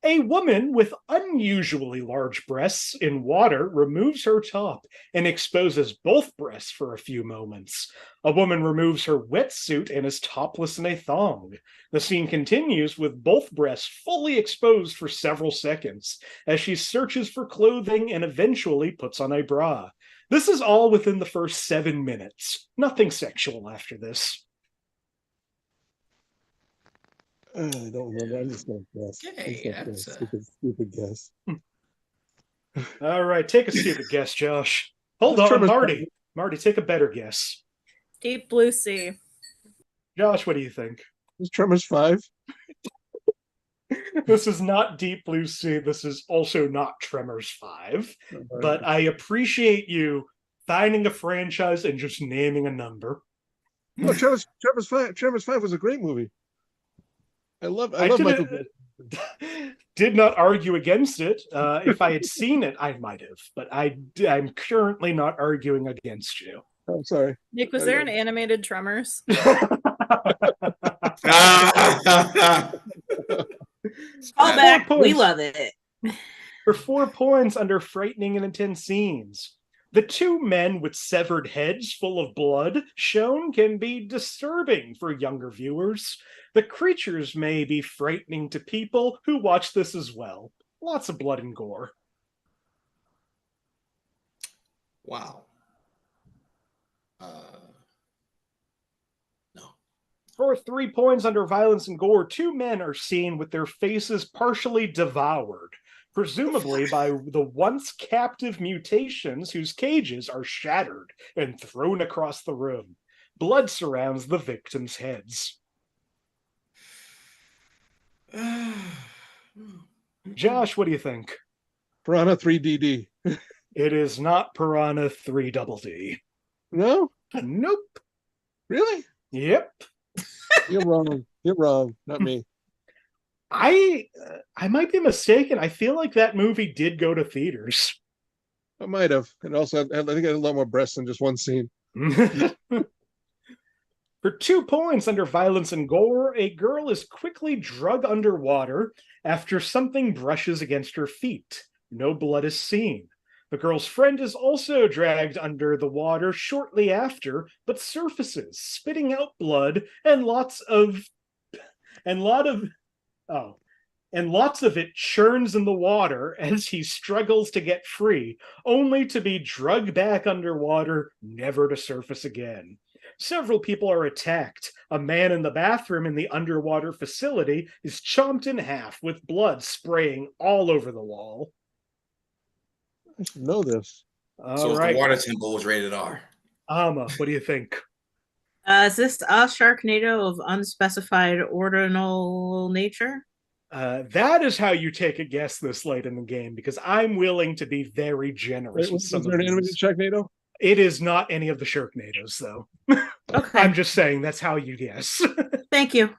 A woman with unusually large breasts in water removes her top and exposes both breasts for a few moments. A woman removes her wetsuit and is topless in a thong. The scene continues with both breasts fully exposed for several seconds as she searches for clothing and eventually puts on a bra. This is all within the first 7 minutes. Nothing sexual after this. I don't remember. I'm just going to guess. Okay, that's Stupid guess. All right, take a stupid guess, Josh. Hold Let's try on, this- Marty. Marty, take a better guess. Deep Blue Sea. Josh, what do you think? Is Tremors 5? This is not Deep Blue Sea. This is also not Tremors 5. But I appreciate you finding a franchise and just naming a number. No, Tremors 5. Tremors 5 was a great movie. I love Michael Bay. Did not argue against it. If I had seen it, I might have. But I'm currently not arguing against you. I'm sorry. Nick, was there an animated Tremors? All back. Four We points. love it. For 4 points under frightening and intense scenes. The two men with severed heads full of blood shown can be disturbing for younger viewers. The creatures may be frightening to people who watch this as well. Lots of blood and gore. Wow. No. For 3 points under violence and gore, two men are seen with their faces partially devoured, presumably by the once captive mutations whose cages are shattered and thrown across the room. Blood surrounds the victims' heads. Josh, what do you think? Piranha 3DD. It is not Piranha 3 Double D. No? Nope. Really? Yep. You're wrong. You're wrong. Not me. I might be mistaken. I feel like that movie did go to theaters. I might have. And also, I think I had a lot more breasts than just one scene. For 2 points under violence and gore, a girl is quickly drug underwater after something brushes against her feet. No blood is seen. The girl's friend is also dragged under the water shortly after, but surfaces, spitting out blood and lots of it churns in the water as he struggles to get free, only to be drugged back underwater, never to surface again. Several people are attacked. A man in the bathroom in the underwater facility is chomped in half with blood spraying all over the wall. I should know this. So the water symbol was rated R. Amma, what do you think? Is this a Sharknado of unspecified ordinal nature? That is how you take a guess this late in the game, because I'm willing to be very generous. Wait, was there an animated Sharknado? It is not any of the Sharknadoes, though. Okay. I'm just saying that's how you guess. Thank you.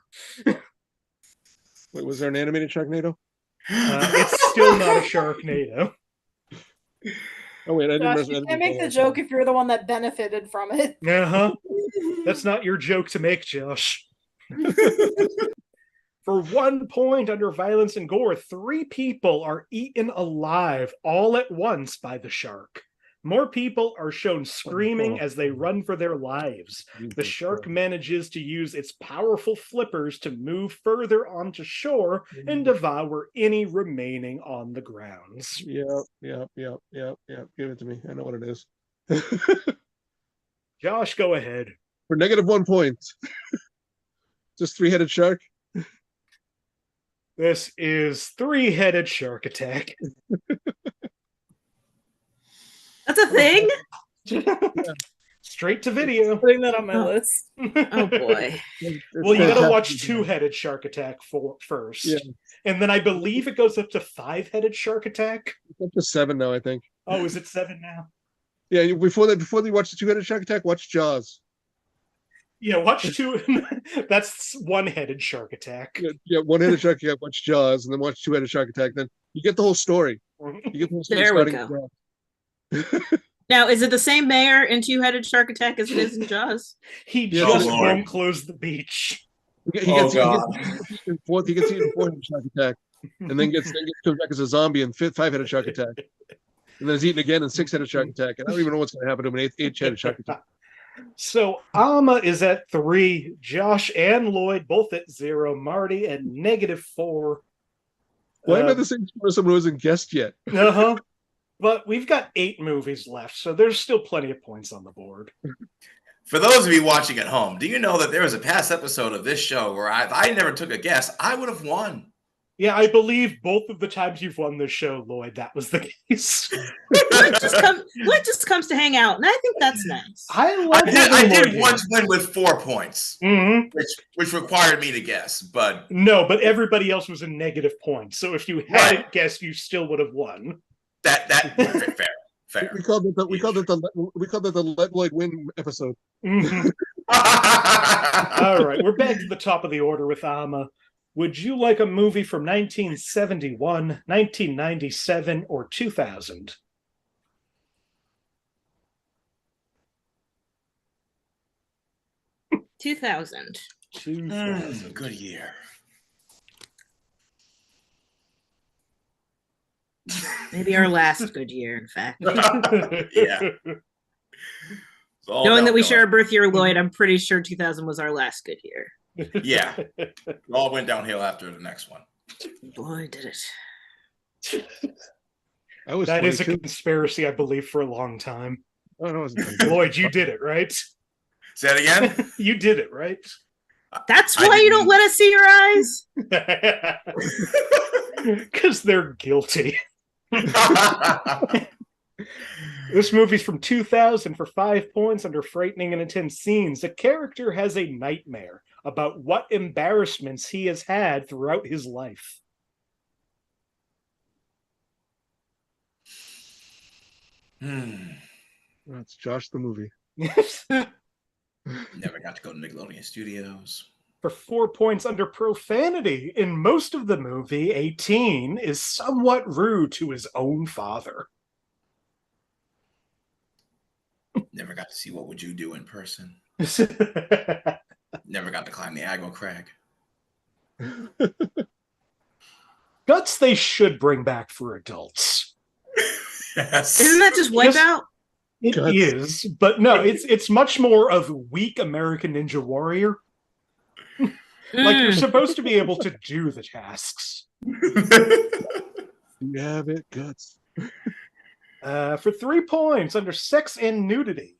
Wait, was there an animated Sharknado? It's still not a Sharknado. Oh wait, I didn't. Josh, you can't make the joke if you're the one that benefited from it. That's not your joke to make, Josh. For 1 point under violence and gore, 3 people are eaten alive all at once by the shark. More people are shown screaming as they run for their lives. The shark manages to use its powerful flippers to move further onto shore and devour any remaining on the grounds. Yep. Give it to me. I know what it is. Josh, go ahead. For -1 point. Just 3-headed shark. This is 3-headed shark attack. That's a thing? Straight to video. Putting that on my list. Oh boy. Well, you gotta watch 2-headed shark attack first. Yeah. And then I believe it goes up to 5-headed shark attack. It's up to 7 now, I think. Oh, is it 7 now? Yeah, before they watch the 2-headed shark attack, watch Jaws. Yeah, watch 2. That's 1-headed shark attack. Yeah, 1-headed shark attack, watch Jaws, and then watch 2-headed shark attack. Then you get the whole story. You get the whole story There we starting go. with Jaws. Now, is it the same mayor in 2-headed shark attack as it is in Jaws? He Yeah, just Lord. won't close the beach. He gets God. eaten in 4-headed shark attack, and then comes back as a zombie in 5-headed shark attack, and then is eaten again in 6-headed shark attack. And I don't even know what's going to happen to him in 8-headed shark attack. So Amma is at 3, Josh and Lloyd both at 0, Marty at -4. Why am I the same person who hasn't guessed yet? But we've got 8 movies left, so there's still plenty of points on the board. For those of you watching at home, do you know that there was a past episode of this show where if I never took a guess, I would have won? Yeah, I believe both of the times you've won this show, Lloyd, that was the case. Lloyd just comes to hang out, and I think that's nice. I did once win with 4 points, Mm-hmm. which required me to guess, but No, but everybody else was in negative points. So if you hadn't guessed, you still would have won. that fair. We called it the Let Lloyd Win episode. Mm-hmm. All right, we're back to the top of the order with Amma. Would you like a movie from 1971, 1997, or 2000? 2000. 2000. Good year. Maybe our last good year, in fact. Yeah. Knowing that we share a birth year, Lloyd, I'm pretty sure 2000 was our last good year. Yeah. It all went downhill after the next one. Boy, did it. I was That is a 22. conspiracy, I believe, for a long time. Oh, no, it wasn't. Lloyd, you did it, right? Say that again? You did it, right? That's why you don't let us see your eyes? Because they're guilty. This movie's from 2000 for 5 points under frightening and intense scenes. The character has a nightmare about what embarrassments he has had throughout his life. That's Josh the movie. Never got to go to Nickelodeon Studios. For 4 points under profanity, in most of the movie, a teen is somewhat rude to his own father. Never got to see What Would You Do in person. Never got to climb the Aggro Crag. Guts they should bring back for adults. Yes. Isn't that just Wipeout? It Guts. is, but no, it's much more of weak American Ninja Warrior. Like you're supposed to be able to do the tasks. You have it, Guts. For 3 points under sex and nudity.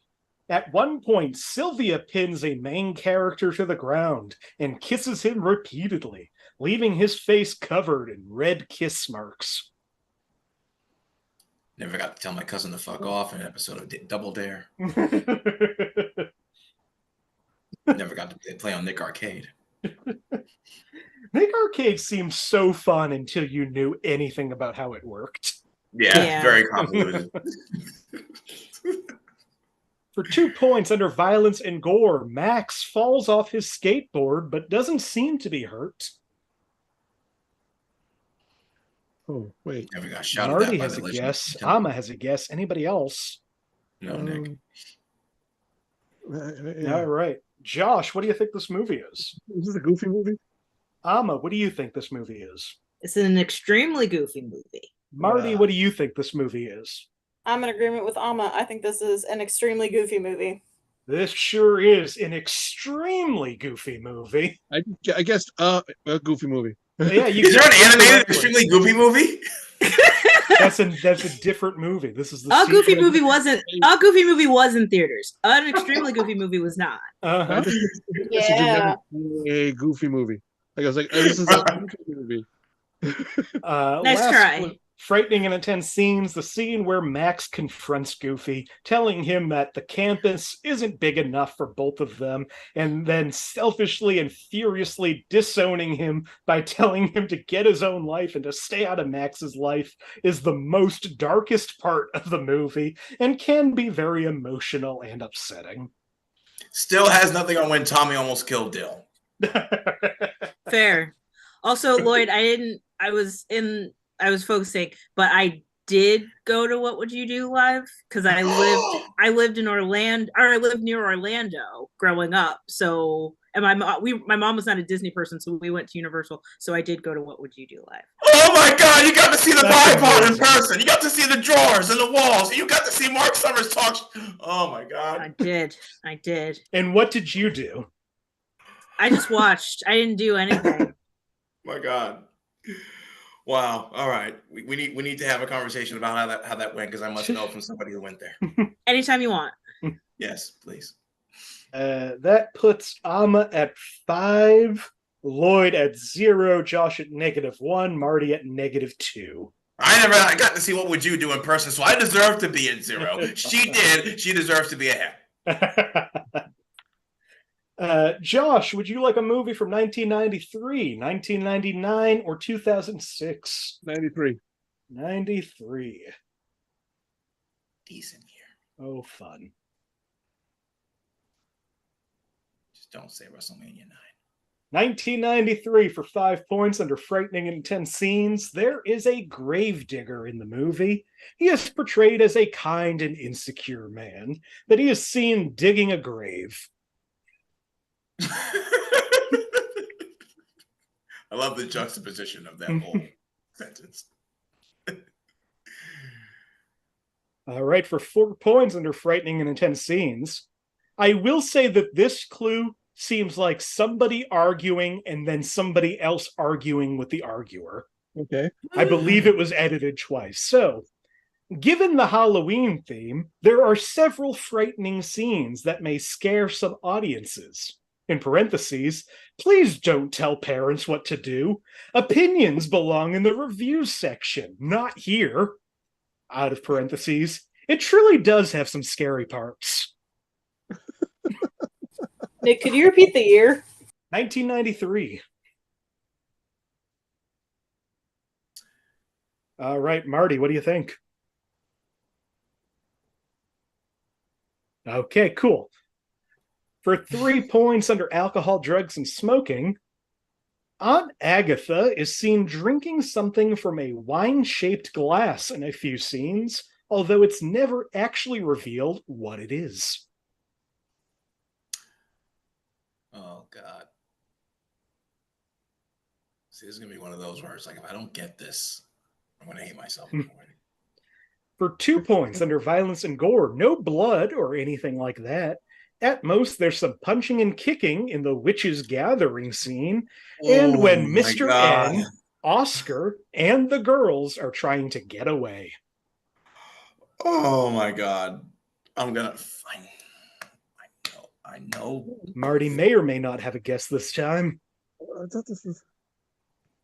At one point, Sylvia pins a main character to the ground and kisses him repeatedly, leaving his face covered in red kiss marks. Never got to tell my cousin to fuck off in an episode of Double Dare. Never got to play on Nick Arcade. Nick Arcade seemed so fun until you knew anything about how it worked. Yeah. Very convoluted. For 2 points under violence and gore, Max falls off his skateboard but doesn't seem to be hurt. Oh, wait. Never got shot at Marty that by has the a legend. guess. Amma has a guess. Anybody else? No, Nick. Yeah. All right. Josh, what do you think this movie is? Is this a Goofy movie? Amma, what do you think this movie is? It's an extremely goofy movie. Marty, what do you think this movie is? I'm in agreement with Amma. I think this is an extremely goofy movie. This sure is an extremely goofy movie. I guess a Goofy movie. Yeah, you Is there an guessed animated, correctly. extremely goofy movie? That's a different movie. This is the A goofy sequel. movie wasn't. A goofy movie was in theaters. An extremely goofy movie was not. Uh-huh. It's a Goofy movie. Like I was like, oh, this is a Goofy movie. Nice last try. one, frightening and intense scenes. The scene where Max confronts Goofy, telling him that the campus isn't big enough for both of them, and then selfishly and furiously disowning him by telling him to get his own life and to stay out of Max's life, is the most darkest part of the movie and can be very emotional and upsetting. Still has nothing on when Tommy almost killed Dill. Fair. Also, Lloyd, I was focusing, but I did go to What Would You Do Live because I lived in Orlando, or I lived near Orlando growing up. So, and my mom was not a Disney person, so we went to Universal. So I did go to What Would You Do Live. Oh my God! You got to see the That's bipod in amazing. person. You got to see the drawers and the walls. You got to see Mark Summers talk. Oh my God! I did. And what did you do? I just watched. I didn't do anything. My God! Wow. All right. We need to have a conversation about how that went because I must know from somebody who went there. Anytime you want. Yes, please. That puts Amma at 5, Lloyd at 0, Josh at -1, Marty at -2. I got to see What Would You Do in person, so I deserve to be at 0. She did. She deserves to be ahead. Josh, would you like a movie from 1993, 1999, or 2006? 93. 93. Decent year. Oh, fun. Just don't say WrestleMania 9. 1993 for 5 points under frightening and intense scenes. There is a gravedigger in the movie. He is portrayed as a kind and insecure man that he is seen digging a grave. I love the juxtaposition of that whole sentence. All right, for 4 points under frightening and intense scenes. I will say that this clue seems like somebody arguing and then somebody else arguing with the arguer. Okay. I believe it was edited twice. So, given the Halloween theme, there are several frightening scenes that may scare some audiences. In parentheses, please don't tell parents what to do. Opinions belong in the reviews section, not here. Out of parentheses, it truly does have some scary parts. Nick, could you repeat the year? 1993. All right, Marty, what do you think? Okay, cool. For 3 points under alcohol, drugs, and smoking, Aunt Agatha is seen drinking something from a wine-shaped glass in a few scenes, although it's never actually revealed what it is. Oh God. See, this is gonna be one of those where it's like, if I don't get this, I'm gonna hate myself. For 2 points under violence and gore, no blood or anything like that. At most, there's some punching and kicking in the witches' gathering scene, and when Mr. N, Oscar, and the girls are trying to get away. Oh my God. I'm gonna find. I know. Marty may or may not have a guess this time. I thought this was.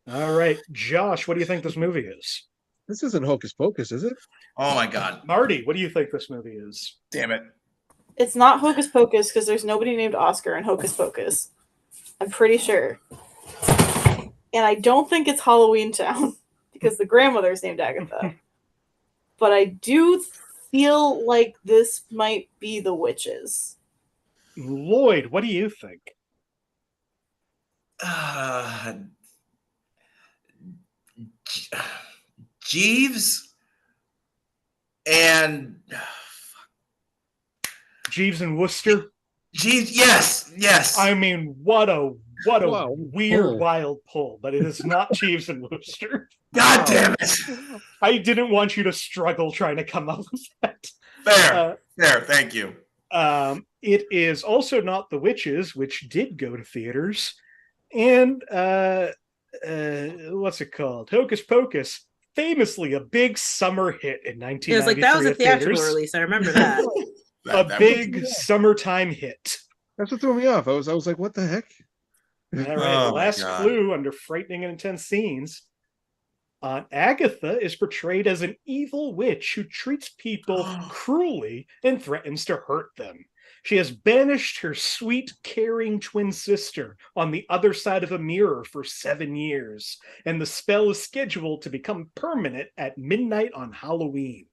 All right, Josh, what do you think this movie is? This isn't Hocus Pocus, is it? Oh my God. Marty, what do you think this movie is? Damn it. It's not Hocus Pocus because there's nobody named Oscar in Hocus Pocus. I'm pretty sure. And I don't think it's Halloween Town because the grandmother's named Agatha. But I do feel like this might be the witches. Lloyd, what do you think? Jeeves and Jeeves and Wooster? Jeeves, yes. I mean, what a Wow. weird, wild pull, but it is not Jeeves and Wooster. God damn it. I didn't want you to struggle trying to come up with that. Fair, thank you. It is also not The Witches, which did go to theaters. And what's it called? Hocus Pocus, famously a big summer hit in 1993. It was like, that was a theatrical theaters. release. I remember that. A big summertime hit. That's what threw me off. I was like, what the heck? All right, Oh, the my last God. clue under frightening and intense scenes. Agatha is portrayed as an evil witch who treats people cruelly and threatens to hurt them. She has banished her sweet, caring twin sister on the other side of a mirror for 7 years, and the spell is scheduled to become permanent at midnight on Halloween.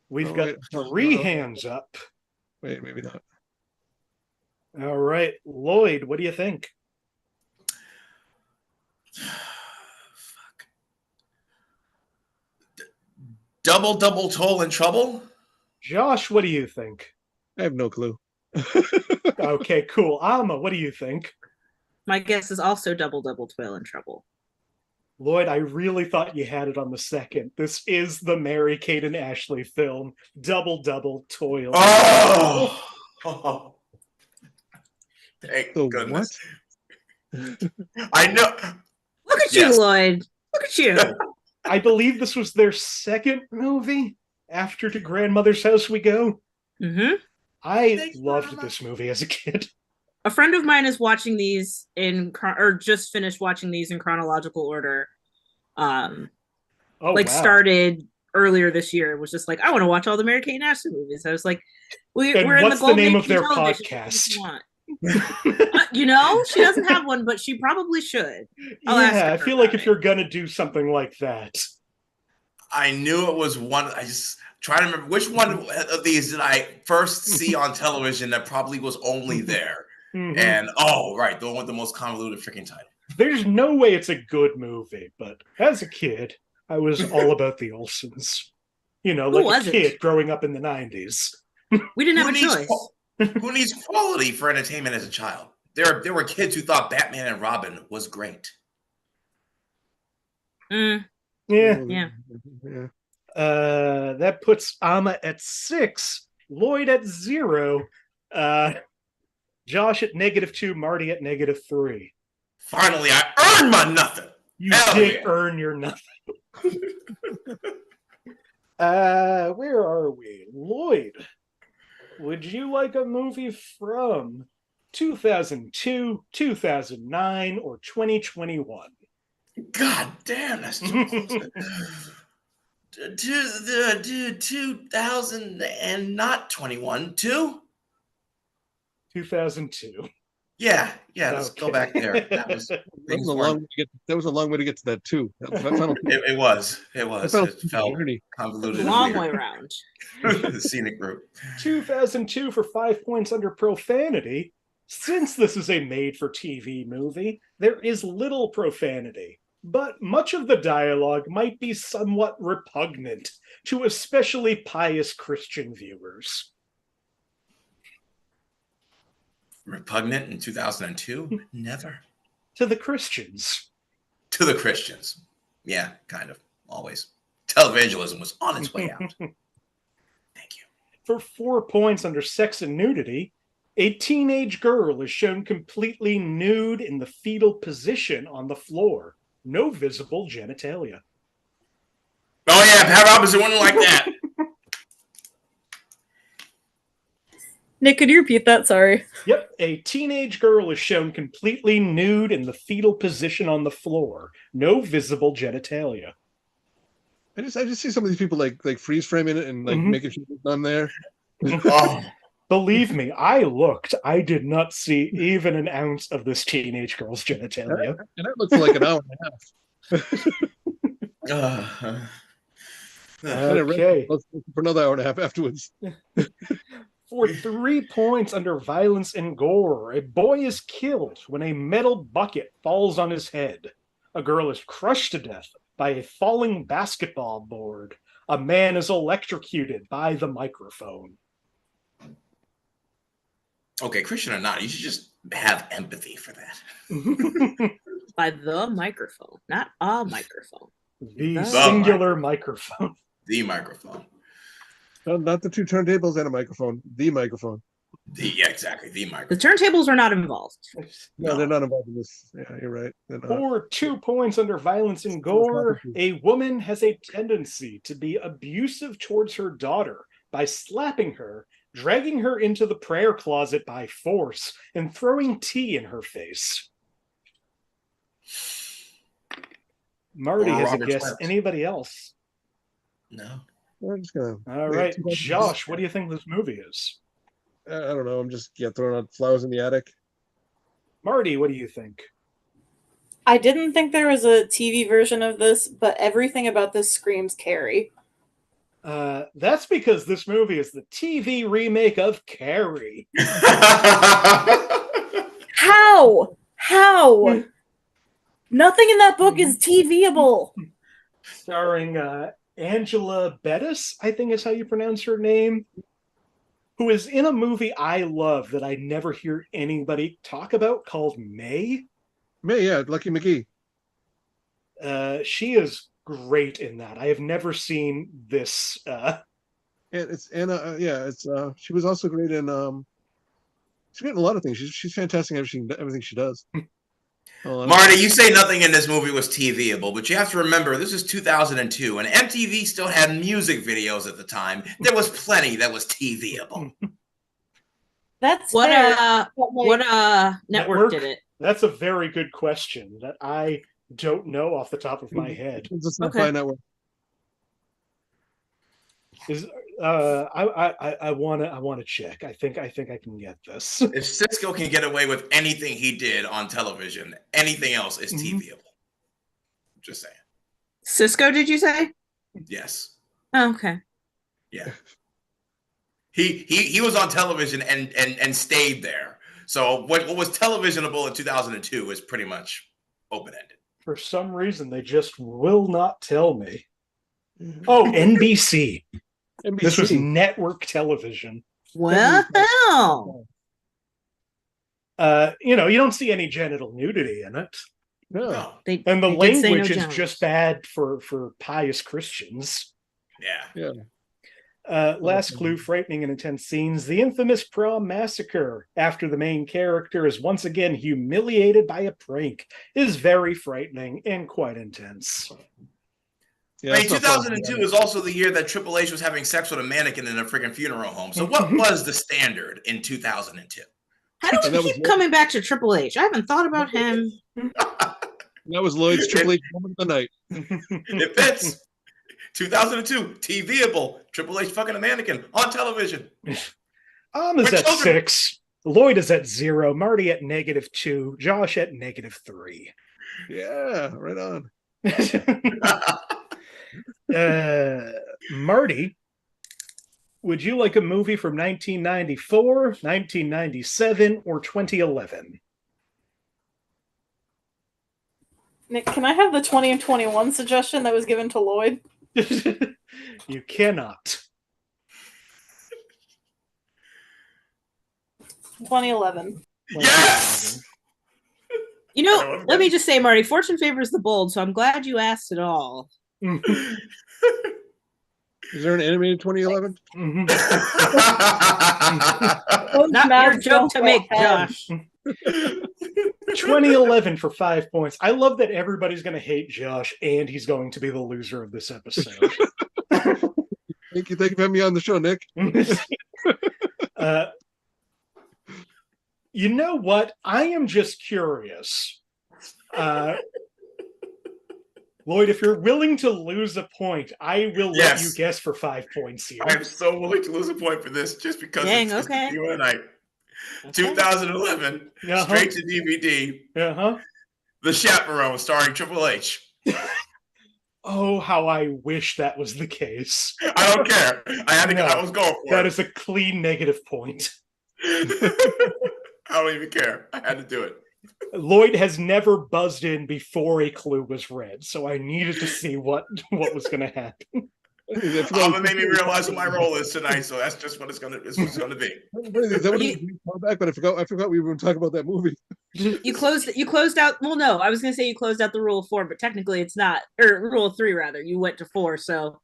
We've got 3 hands up. Wait, maybe not. All right, Lloyd, what do you think? Fuck. Double toll in trouble? Josh, what do you think? I have no clue. Okay, cool. Amma, what do you think? My guess is also double toil in trouble. Lloyd, I really thought you had it on the second. This is the Mary Kate and Ashley film, Double Toil. Oh! Thank So goodness. I know. Look at Yes. you, Lloyd. Look at you. I believe this was their second movie after To Grandmother's House We Go. Mm-hmm. I Thanks, loved Mama. this movie as a kid. A friend of mine is watching these or just finished watching these in chronological order. Oh, wow. Started earlier this year. It was just like, I want to watch all the Mary Kate and Ashley movies. I was like, we're in the what's the golden name age of their television. podcast? What do you want? She doesn't have one, but she probably should. I'll ask Yeah, her I feel about like if it. you're gonna do something like that. I knew it was one. I just trying to remember which one of these did I first see on television that probably was only there. Mhm. And right, the one with the most convoluted freaking title. There's no way it's a good movie, but as a kid, I was all about the Olsens. You know, Who like wasn't? a kid growing up in the 90s. We didn't have Who a needs choice. Who needs quality for entertainment as a child? There were kids who thought Batman and Robin was great. Mm, Yeah. Yeah. Yeah. That puts Amma at 6, Lloyd at 0, Josh at -2, Marty at -3. Finally, I earned my nothing. You Hell did yeah. earn your nothing. Where are we? Lloyd, would you like a movie from 2002, 2009, or 2021? God damn, that's too close. 2000 and not 21. 2002. Yeah, let's go back there. That was That things was a weren't- long way to get. That was a long way to get to that too. That final, It was. that final It felt journey. convoluted. and long weird. way around. The scenic route. 2002 for 5 points under profanity. Since this is a made-for-TV movie, there is little profanity. but much of the dialogue might be somewhat repugnant to especially pious Christian viewers. Repugnant in 2002? Never. To the Christians. To the Christians. Yeah, kind of. Always. Televangelism was on its way out. Thank you. For 4 points under sex and nudity, a teenage girl is shown completely nude in the fetal position on the floor. No visible genitalia. Oh yeah, Pat Robinson wouldn't like that. Nick, could you repeat that? Sorry. Yep, a teenage girl is shown completely nude in the fetal position on the floor. No visible genitalia. I just see some of these people like freeze framing it and like making sure it's done there. Oh. Believe me, I looked. I did not see even an ounce of this teenage girl's genitalia. And that looks like an hour and a half. Okay. For another hour and a half afterwards. For 3 points under violence and gore, a boy is killed when a metal bucket falls on his head. A girl is crushed to death by a falling basketball board. A man is electrocuted by the microphone. Okay, Christian or not, you should just have empathy for that. By the microphone, not a microphone. The singular microphone. The microphone. No, not the two turntables and a microphone. The microphone. Yeah, exactly. The The microphone. turntables are not involved. No, they're not involved in this. Yeah, you're right. For 2 points under violence and gore, a woman has a tendency to be abusive towards her daughter by slapping her, dragging her into the prayer closet by force, and throwing tea in her face. Marty has a Robert guess. Smith. Anybody else? No. We're just gonna. All right, Josh, what do you think this movie is? I don't know. I'm just throwing out flowers in the attic. Marty, what do you think? I didn't think there was a TV version of this, but everything about this screams Carrie. That's because this movie is the TV remake of Carrie. How? Nothing in that book is TVable. Starring Angela Bettis, I think is how you pronounce her name, who is in a movie I love that I never hear anybody talk about called May. May, yeah, Lucky McGee. She is great in that. I have never seen this. And it's Anna. She was also great in. She's great in a lot of things. She's fantastic in everything she does. Marty, you say nothing in this movie was TVable, but you have to remember this is 2002, and MTV still had music videos at the time. There was plenty that was TVable. That's What fair, what network did it? That's a very good question that I don't know off the top of my head. It's a sci-fi network. I want to check. I think I can get this. If Cisco can get away with anything he did on television, anything else is TVable. Just saying. Cisco, did you say? Yes. Oh, okay. Yeah. He was on television and stayed there. So what was televisionable in 2002 is pretty much open-ended. For some reason, they just will not tell me. Oh, NBC. This was network television. Well, you don't see any genital nudity in it. No. And the language is just bad for pious Christians. Yeah. Last clue, frightening and intense scenes. The infamous prom massacre, after the main character is once again humiliated by a prank, is very frightening and quite intense. Yeah, I mean, 2002 is also the year that Triple H was having sex with a mannequin in a freaking funeral home. So what was the standard in 2002? How do we keep coming back to Triple H? I haven't thought about him. That was Lloyd's Triple H moment of the night. It fits. 2002, TVable. Triple H fucking a mannequin on television. Is at 6. Lloyd is at 0. Marty at -2. Josh at -3. Yeah, right on. Marty, would you like a movie from 1994, 1997, or 2011? Nick, can I have the 20 and 21 suggestion that was given to Lloyd? You cannot. 2011. Yes! You know, let me just say, Marty, fortune favors the bold, so I'm glad you asked it all. Is there an animated 2011? Not your joke to make, Josh. 2011 for 5 points. I love that everybody's going to hate Josh, and he's going to be the loser of this episode. Thank you for having me on the show, Nick. You know what? I am just curious. Lloyd, if you're willing to lose a point, I will let you guess for 5 points here. I'm so willing to lose a point for this just because Dang, it's just okay. you and I. 2011, straight to DVD. The Chaperone, starring Triple H. Oh, how I wish that was the case. I don't care. I was going for that it. is a clean negative point. I don't even care. I had to do it. Lloyd has never buzzed in before a clue was read, so I needed to see what was going to happen. Amma made me realize what my role is tonight, so that's just what it's going to be. Is that what you back? But I forgot we were talking about that movie. You closed out. Well, no, I was going to say you closed out the rule of 4, but technically it's not, or rule of 3 rather. You went to 4, so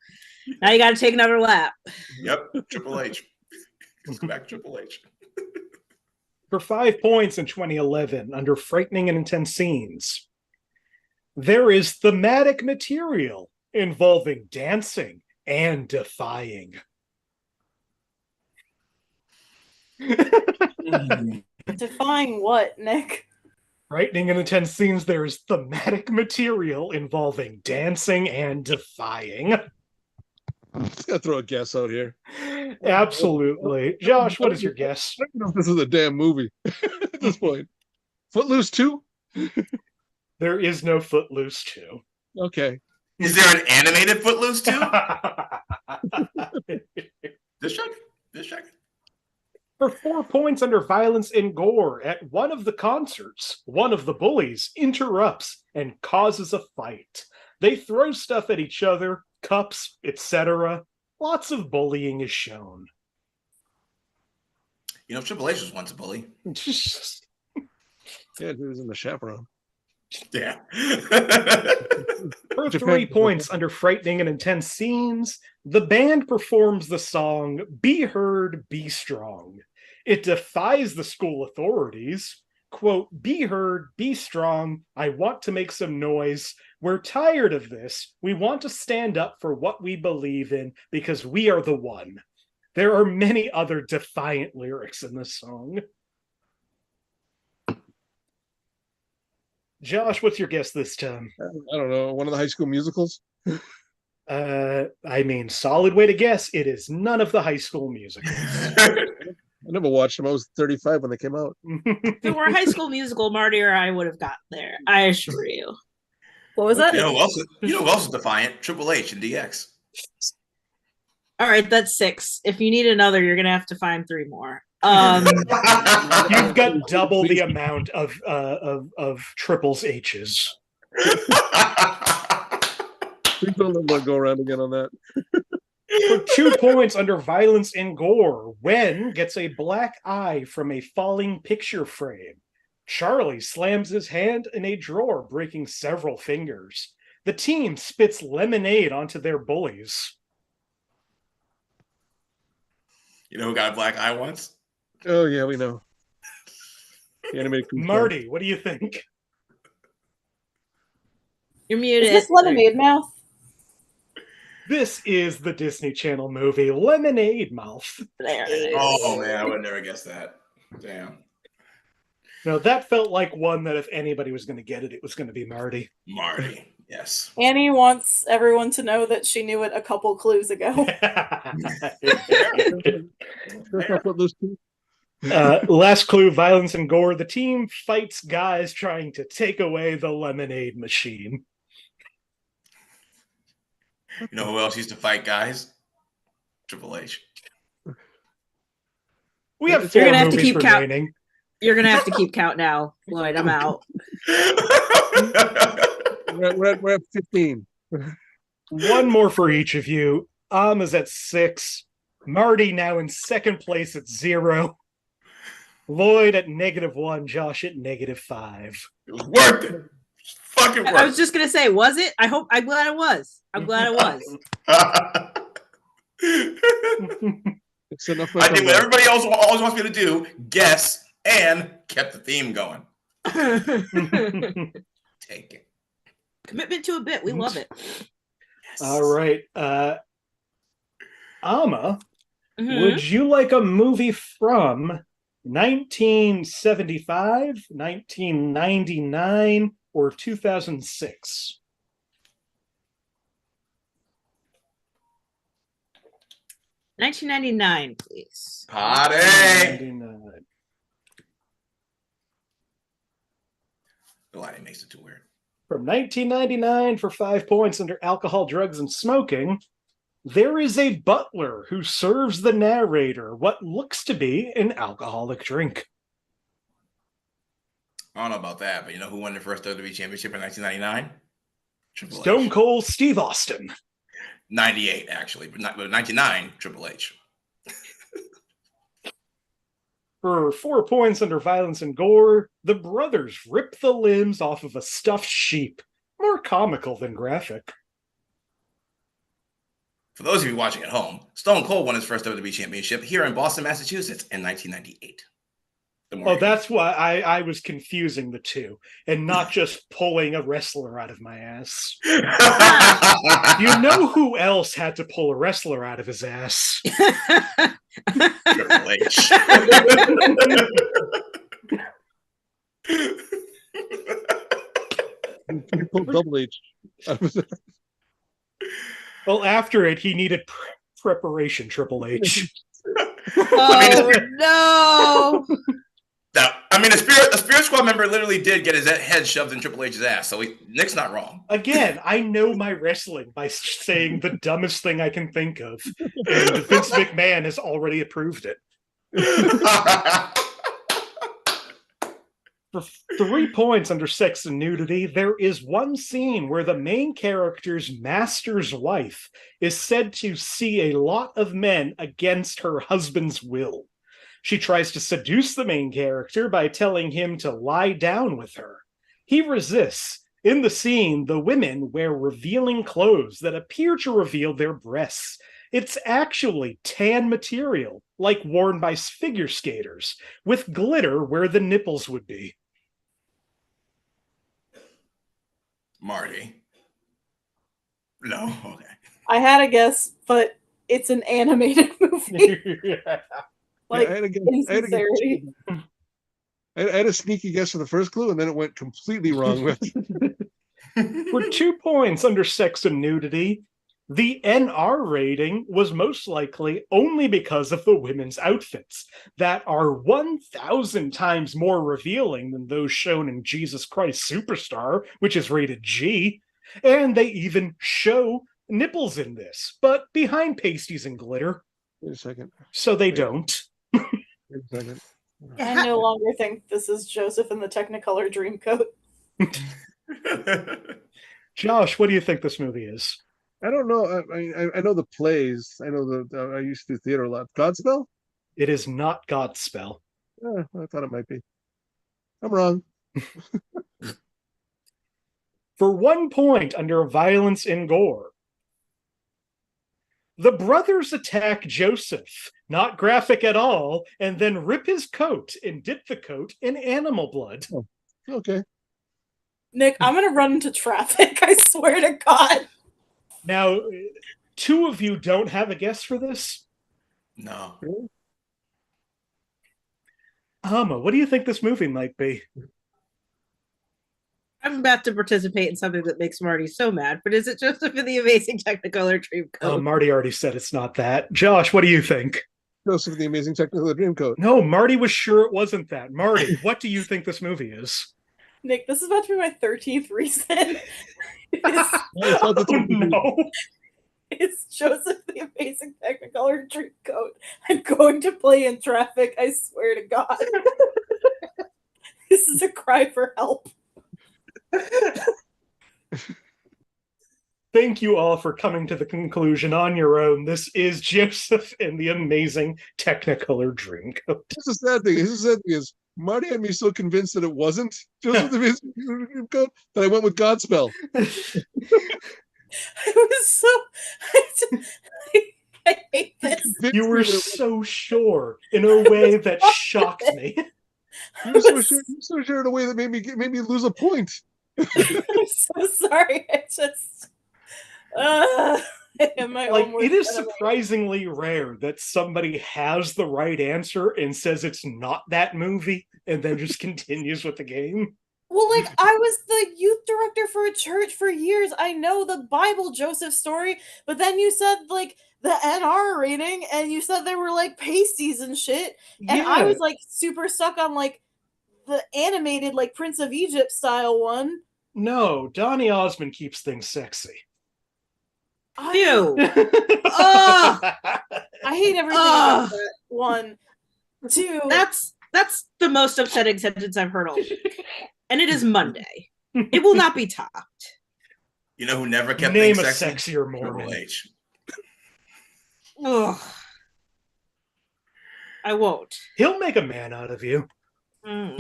now you got to take another lap. Yep, Triple H. Let's go back to Triple H. For 5 points in 2011, under frightening and intense scenes, there is thematic material involving dancing and defying. Defying what, Nick? Frightening and intense scenes, there is thematic material involving dancing and defying. I'm just gonna throw a guess out here. Absolutely. Josh, what is your guess? I don't know if this is a damn movie at this point. Footloose 2? There is no Footloose 2. Okay. Is there an animated Footloose 2? Just check. For 4 points under violence and gore, at one of the concerts, one of the bullies interrupts and causes a fight. They throw stuff at each other, cups, etc. Lots of bullying is shown. You know, Triple H was once a bully. Yeah, he was in The Chaperone. Yeah. For 3 points under frightening and intense scenes, the band performs the song Be Heard, Be Strong. It defies the school authorities. Quote, be heard, be strong. I want to make some noise. We're tired of this. We want to stand up for what we believe in because we are the one. There are many other defiant lyrics in this song. Josh, what's your guess this time? I don't know. One of the High School Musicals? I mean, solid way to guess. It is none of the High School Musicals. I never watched them. I was 35 when they came out. If it were a High School Musical, Marty or I would have got there. I assure you. What was that? You know who else is defiant? Triple H and DX. All right, that's 6. If you need another, you're gonna have to find 3 more. You've got double the amount of triples H's. Please don't let one go around again on that. For 2 points under violence and gore, Wen gets a black eye from a falling picture frame. Charlie slams his hand in a drawer, breaking several fingers. The team spits lemonade onto their bullies. You know who got a black eye once? Oh, yeah, we know. The animated Marty, what do you think? You're muted. Is this Lemonade Mouth? This is the Disney Channel movie Lemonade Mouth. There it is. Oh, man, I would never guess that. Damn. No, that felt like one that if anybody was going to get it, it was going to be Marty. Marty, yes. Annie wants everyone to know that she knew it a couple clues ago. Last clue, violence and gore. The team fights guys trying to take away the lemonade machine. You know who else used to fight guys? Triple H. We have You're 4 gonna have to movies keep count. remaining. You're gonna have to keep count now, Lloyd. I'm out. we're at 15. One more for each of you. Is at 6. Marty now in second place at 0. Lloyd at -1. Josh at -5. It was worth it. Fucking worth I was just gonna say, was it? I'm glad it was. I'm glad it was. It's enough. I did what everybody else always wants me to do: guess, and kept the theme going. Take it. Commitment to a bit. We love it. Yes. All right. Amma, Mhm. would you like a movie from 1975, 1999, or 2006? 1999, please. Party. 1999. The lighting makes it too weird. From 1999 for 5 points under alcohol, drugs, and smoking, there is a butler who serves the narrator what looks to be an alcoholic drink. I don't know about that, but you know who won the first WWE Championship in 1999? Triple H. Stone Cold Steve Austin. 98, actually, but 99, Triple H. For 4 points under violence and gore, the brothers rip the limbs off of a stuffed sheep. More comical than graphic. For those of you watching at home, Stone Cold won his first WWE Championship here in Boston, Massachusetts in 1998. Oh, that's why I was confusing the two and not just pulling a wrestler out of my ass. You know who else had to pull a wrestler out of his ass? Triple H. You pulled Double H. Well, after it, he needed preparation, Triple H. Oh, no. Now, I mean, a Spirit Squad member literally did get his head shoved in Triple H's ass, so Nick's not wrong. Again, I know my wrestling by saying the dumbest thing I can think of, and Vince McMahon has already approved it. For 3 points under sex and nudity, there is one scene where the main character's master's wife is said to see a lot of men against her husband's will. She tries to seduce the main character by telling him to lie down with her. He resists. In the scene, the women wear revealing clothes that appear to reveal their breasts. It's actually tan material, like worn by figure skaters, with glitter where the nipples would be. Marty. No? Okay. I had a guess, but it's an animated movie. Like, I had a guess. insincerity. I had a sneaky guess for the first clue, and then it went completely wrong. For 2 points under sex and nudity, the NR rating was most likely only because of the women's outfits that are 1,000 times more revealing than those shown in Jesus Christ Superstar, which is rated G. And they even show nipples in this, but behind pasties and glitter. Wait a second. So they don't. Wait a second. I no longer think this is Joseph in the Technicolor Dreamcoat. Josh, what do you think this movie is? I don't know. I know the plays. I know I used to do theater a lot. Godspell? It is not Godspell. Yeah, I thought it might be. I'm wrong. For 1 point under violence and gore, the brothers attack Joseph, not graphic at all, and then rip his coat and dip the coat in animal blood. Oh, okay. Nick, I'm gonna run into traffic. I swear to God. Now, 2 of you don't have a guess for this? No. Amma, what do you think this movie might be? I'm about to participate in something that makes Marty so mad, but is it Joseph in the Amazing Technicolor Dreamcoat? Oh, Marty already said it's not that. Josh, what do you think? Joseph the Amazing Technicolor Dreamcoat. No, Marty was sure it wasn't that. Marty, what do you think this movie is? Nick, this is about to be my 13th reason. Oh, no. It's Joseph the Amazing Technicolor Dreamcoat. I'm going to play in traffic, I swear to God. This is a cry for help. Thank you all for coming to the conclusion on your own. This is Joseph and the Amazing Technicolor Dreamcoat. Here's the sad thing. Is Marty had me so convinced that it wasn't Joseph the Amazing Dreamcoat that I went with Godspell. I was so. I hate this. You were so sure in a way that shocked me. You were so sure in a way that made me lose a point. I'm so sorry. I just. It is surprisingly rare that somebody has the right answer and says it's not that movie and then just continues with the game. Well, like, I was the youth director for a church for years. I know the Bible Joseph story, but then you said, like, the NR rating, and you said there were, like, pasties and shit, and Yeah. I was, like, super stuck on, like, the animated, like, Prince of Egypt style one. No, Donny Osmond keeps things sexy. Ew. I hate everything about that. 1, 2. That's the most upsetting sentence I've heard all week. And it is Monday. It will not be topped. You know who never kept Name things a sexy? sexier Triple Mormon. H. Ugh. I won't. He'll make a man out of you. What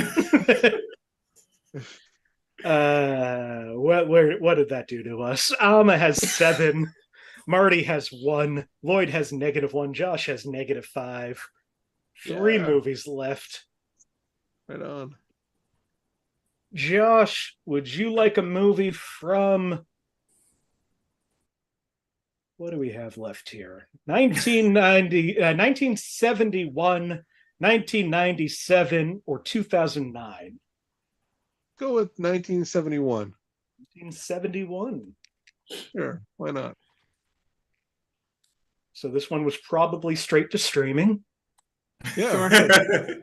did that do to us? Amma has 7. Marty has 1. Lloyd has -1. Josh has -5. 3 movies left. Right on. Josh, would you like a movie from... What do we have left here? 1971, 1997, or 2009? Go with 1971. 1971. Sure, why not? So this one was probably straight to streaming. Yeah.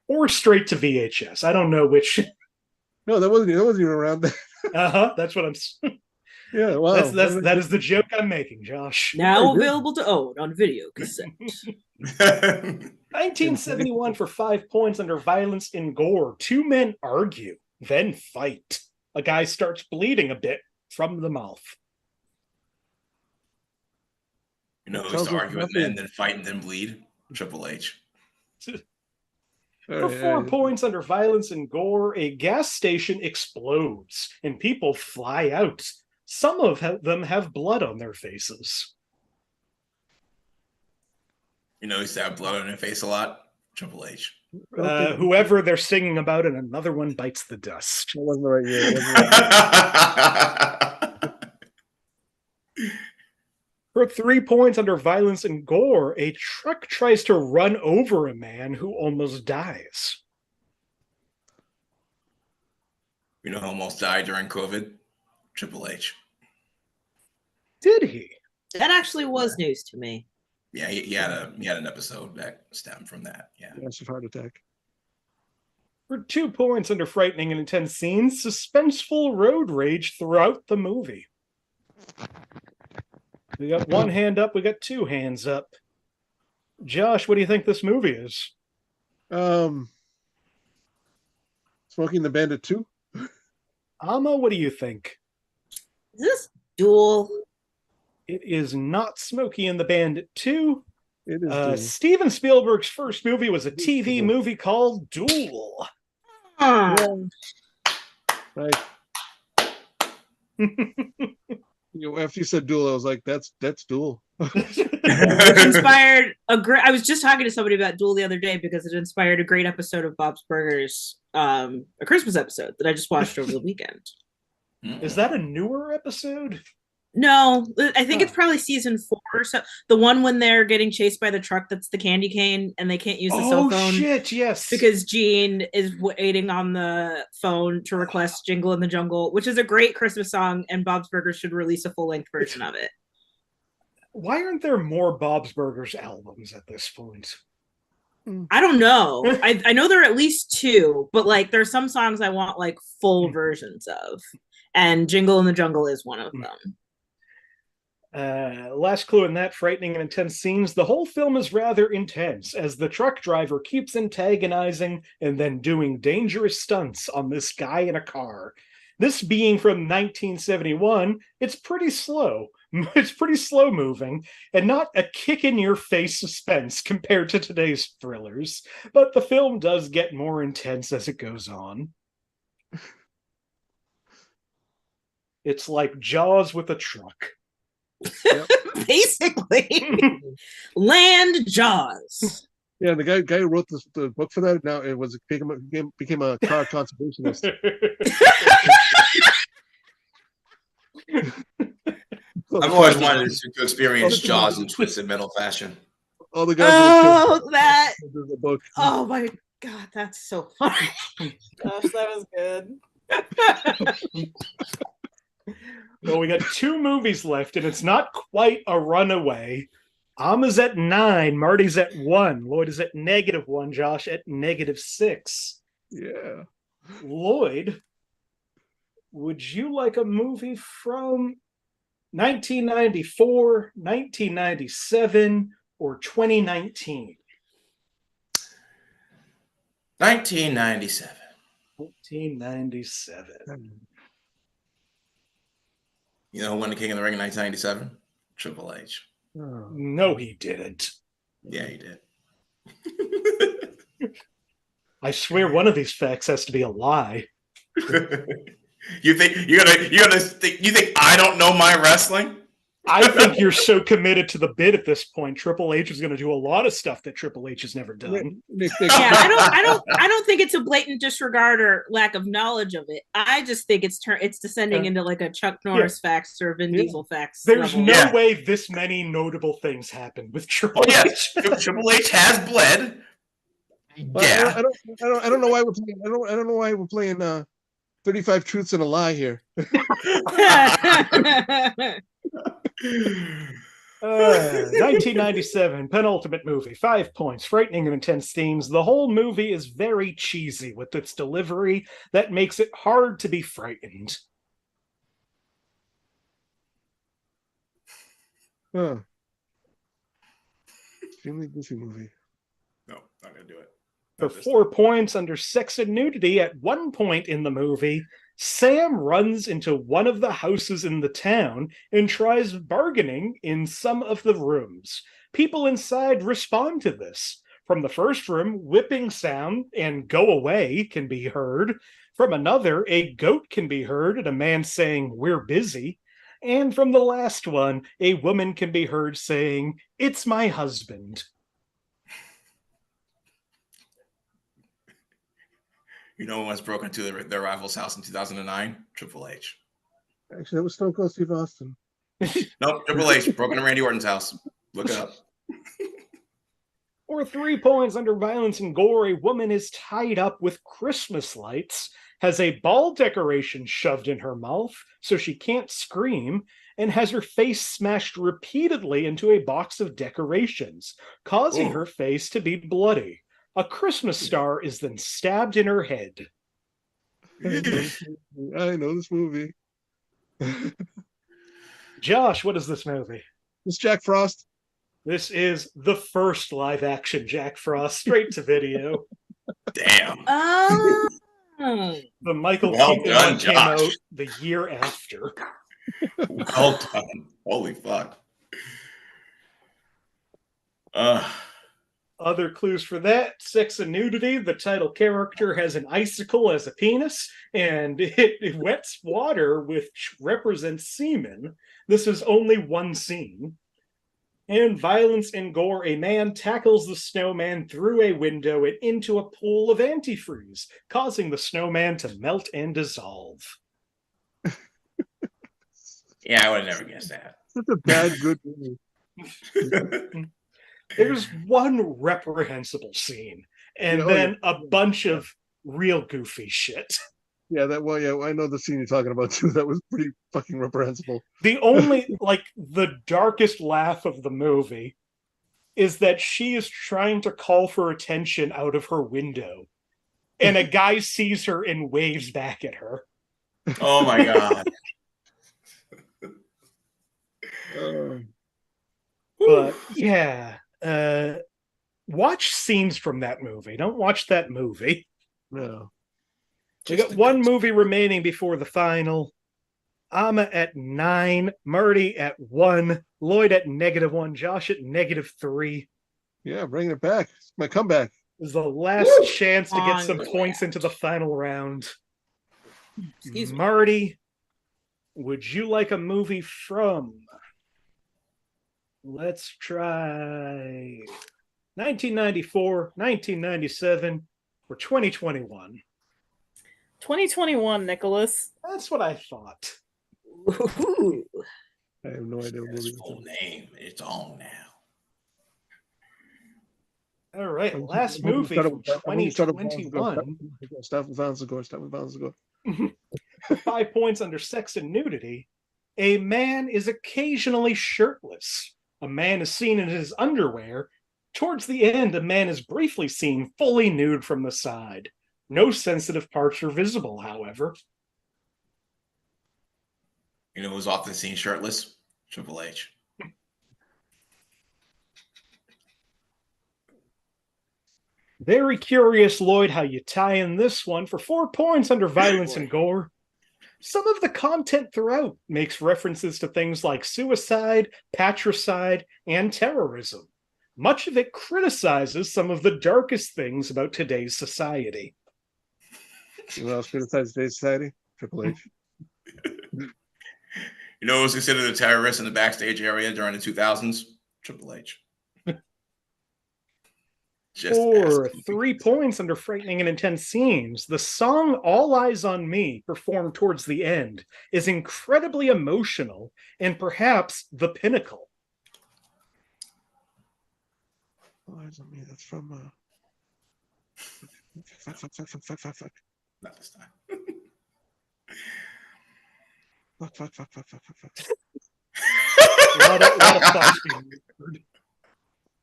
Or straight to VHS. I don't know which. No, that wasn't even around there. That's what I'm... Yeah, wow. That is the joke I'm making, Josh. Now available to own on video cassette. 1971 for 5 points under violence and gore. 2 men argue, then fight. A guy starts bleeding a bit from the mouth. You know who used to argue with men, then fight, and then bleed? Triple H. For 4 points under violence and gore, a gas station explodes and people fly out. Some of them have blood on their faces. You know who used to have blood on their face a lot? Triple H. Whoever they're singing about, and another one bites the dust. That wasn't the right year. For 3 points under violence and gore, a truck tries to run over a man who almost dies. You know who almost died during COVID? Triple H. Did he? That actually was news to me. Yeah, he had an episode that stemmed from that. Yeah. Massive heart attack. For 2 points under frightening and intense scenes, suspenseful road rage throughout the movie. We got 1 hand up, we got 2 hands up. Josh, what do you think this movie is? Smoking the Bandit 2? Amma, what do you think? Is this Duel? It is not Smokey and the Bandit 2. It is. Steven Spielberg's first movie was a TV movie called Duel. Right. After you said Duel, I was like, that's Duel. Which inspired I was just talking to somebody about Duel the other day because it inspired a great episode of Bob's Burgers, a Christmas episode that I just watched over the weekend. Is that a newer episode? No, I think it's probably season 4 or so. The one when they're getting chased by the truck that's the candy cane and they can't use the cell phone. Oh shit, yes. Because Gene is waiting on the phone to request Jingle in the Jungle, which is a great Christmas song, and Bob's Burgers should release a full-length version of it. Why aren't there more Bob's Burgers albums at this point? I don't know. I know there are at least 2, but like there's some songs I want like full versions of. And Jingle in the Jungle is one of them. Last clue in that frightening and intense scenes, the whole film is rather intense as the truck driver keeps antagonizing and then doing dangerous stunts on this guy in a car. This being from 1971, it's pretty slow. It's pretty slow moving and not a kick in your face suspense compared to today's thrillers, but the film does get more intense as it goes on. It's like Jaws with a truck. Yep. Basically. Land Jaws. Yeah, the guy who wrote the book for that now it was became a car conservationist. I've always wanted to experience Jaws in twisted metal fashion. All the guys. That. The book. Oh my God, that's so funny. Gosh, that was good. Well, we got 2 movies left, and it's not quite a runaway. Amma's at 9, Marty's at 1, Lloyd is at -1, Josh at -6. Yeah. Lloyd, would you like a movie from 1994, 1997, or 2019? 1997. 1997. You know who won the King of the Ring in 1997? Triple H. Oh. No, he didn't. Yeah, he did. I swear one of these facts has to be a lie. You think I don't know my wrestling? I think you're so committed to the bit at this point. Triple H is going to do a lot of stuff that Triple H has never done. Yeah, I don't think it's a blatant disregard or lack of knowledge of it. I just think it's descending into like a Chuck Norris facts or Vin Diesel facts. There's level. no way this many notable things happen with Triple H. Triple H has bled. Yeah, I don't know why we're playing. I don't know why we're playing 35 Truths and a Lie here. 1997, penultimate movie, 5 points, frightening and intense themes. The whole movie is very cheesy with its delivery that makes it hard to be frightened. Huh. Extremely goofy movie. no, not gonna do it. For 4 points under sex and nudity, at one point in the movie, Sam runs into one of the houses in the town and tries bargaining in some of the rooms. People inside respond to this. From the first room, whipping sound and "go away" can be heard. From another, a goat can be heard and a man saying "we're busy." And from the last one, a woman can be heard saying, "it's my husband." You know who once broke into their rival's house in 2009? Triple H. Actually, that was Stone Cold Steve Austin. Nope, Triple H broke into Randy Orton's house. Look it up. For 3 points under violence and gore, a woman is tied up with Christmas lights, has a ball decoration shoved in her mouth so she can't scream, and has her face smashed repeatedly into a box of decorations, causing her face to be bloody. A Christmas star is then stabbed in her head. I know this movie. Josh, what is this movie? It's Jack Frost. This is the first live-action Jack Frost, straight to video. Damn. The Michael Well Keaton done, one came Josh. out the year after. Well done. Holy fuck. Other clues for that: sex and nudity. The title character has an icicle as a penis, and it wets water, which represents semen. This is only one scene. And violence and gore. A man tackles the snowman through a window and into a pool of antifreeze, causing the snowman to melt and dissolve. Yeah, I would have never guessed that. Such a bad, good movie. There's one reprehensible scene, and then a bunch of real goofy shit. Yeah, I know the scene you're talking about too. That was pretty fucking reprehensible. The only, the darkest laugh of the movie is that she is trying to call for attention out of her window, and a guy sees her and waves back at her. Oh my god. But yeah, watch scenes from that movie. Don't watch that movie. No. We got one movie remaining before the final. Amma at 9, Marty at 1, Lloyd at -1, Josh at -3. Yeah, bringing it back. It's my comeback. This is the last chance to get some points into the final round. Excuse me. Marty, would you like a movie from? Let's try 1994, 1997, or 2021. 2021, Nicholas. That's what I thought. Ooh. I have no idea what movie. His full name. It's on now. All right, last movie from 2021. Start with violence and gore. 5 points under sex and nudity. A man is occasionally shirtless. A man is seen in his underwear. Towards the end, a man is briefly seen fully nude from the side. No sensitive parts are visible, however. You know who's often seen shirtless? Triple H. Very curious, Lloyd, how you tie in this one for 4 points under violence and gore. Some of the content throughout makes references to things like suicide, patricide, and terrorism. Much of it criticizes some of the darkest things about today's society. You know what else criticizes today's society? Triple H. You know who was considered a terrorist in the backstage area during the 2000s? Triple H. For 3 points under frightening and intense scenes, the song All Eyes on Me, performed towards the end, is incredibly emotional and perhaps the pinnacle. All Eyes on Me, that's from... Fuck. Not this time. Fuck. A lot of thoughts being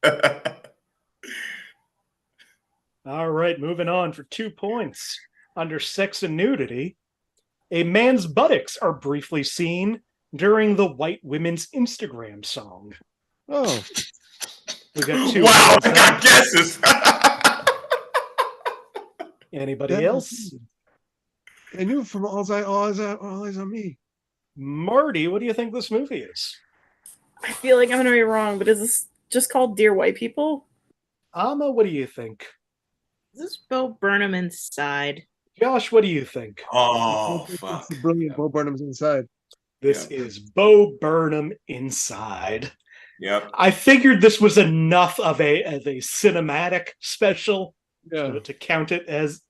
heard. All right, moving on for 2 points. Under sex and nudity, a man's buttocks are briefly seen during the white women's Instagram song. Oh. We got 2. Wow, I got guesses. Anybody else? I knew from All Eyes on Me. Marty, what do you think this movie is? I feel like I'm going to be wrong, but is this just called Dear White People? Amma, what do you think? Is this Bo Burnham Inside? Josh, what do you think? Oh, fuck. It's brilliant. Bo Burnham's Inside. This is Bo Burnham Inside. Yep. I figured this was enough of a cinematic special to count it as.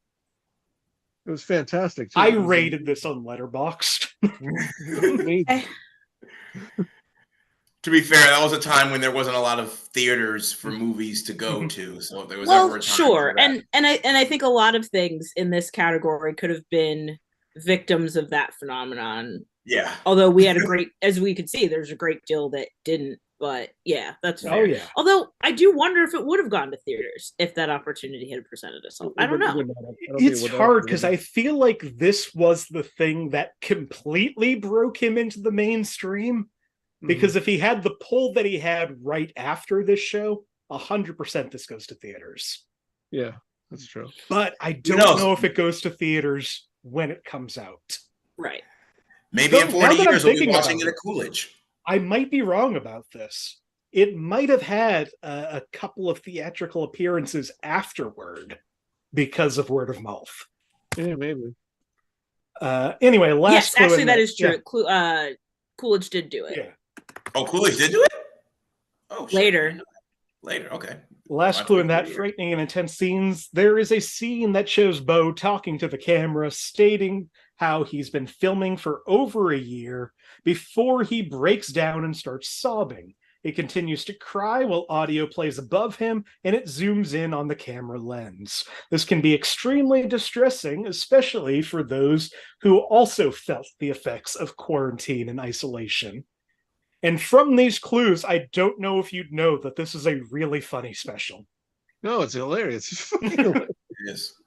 It was fantastic. Too. I rated this on Letterboxd. To be fair, that was a time when there wasn't a lot of theaters for movies to go to, so if there was ever a time sure, and I think a lot of things in this category could have been victims of that phenomenon. Yeah. Although we had a great, as we could see, there's a great deal that didn't. But yeah, that's fair. Oh yeah. Although I do wonder if it would have gone to theaters if that opportunity had presented itself. I don't know. It's hard because I feel like this was the thing that completely broke him into the mainstream. Because if he had the pull that he had right after this show, 100% this goes to theaters. Yeah, that's true. But I don't know if it goes to theaters when it comes out. Right. Maybe in 40 years we'll be watching it at Coolidge. I might be wrong about this. It might have had a couple of theatrical appearances afterward because of word of mouth. Yeah, maybe. Anyway, last yes, clue actually, that is true. Yeah. Coolidge did do it. Yeah. Oh, Coolidge did do it? Oh, later. Later, okay. Last clue in that frightening and intense scenes, there is a scene that shows Bo talking to the camera, stating how he's been filming for over a year before he breaks down and starts sobbing. He continues to cry while audio plays above him, and it zooms in on the camera lens. This can be extremely distressing, especially for those who also felt the effects of quarantine and isolation. And from these clues, I don't know if you'd know that this is a really funny special. No, it's hilarious. It is.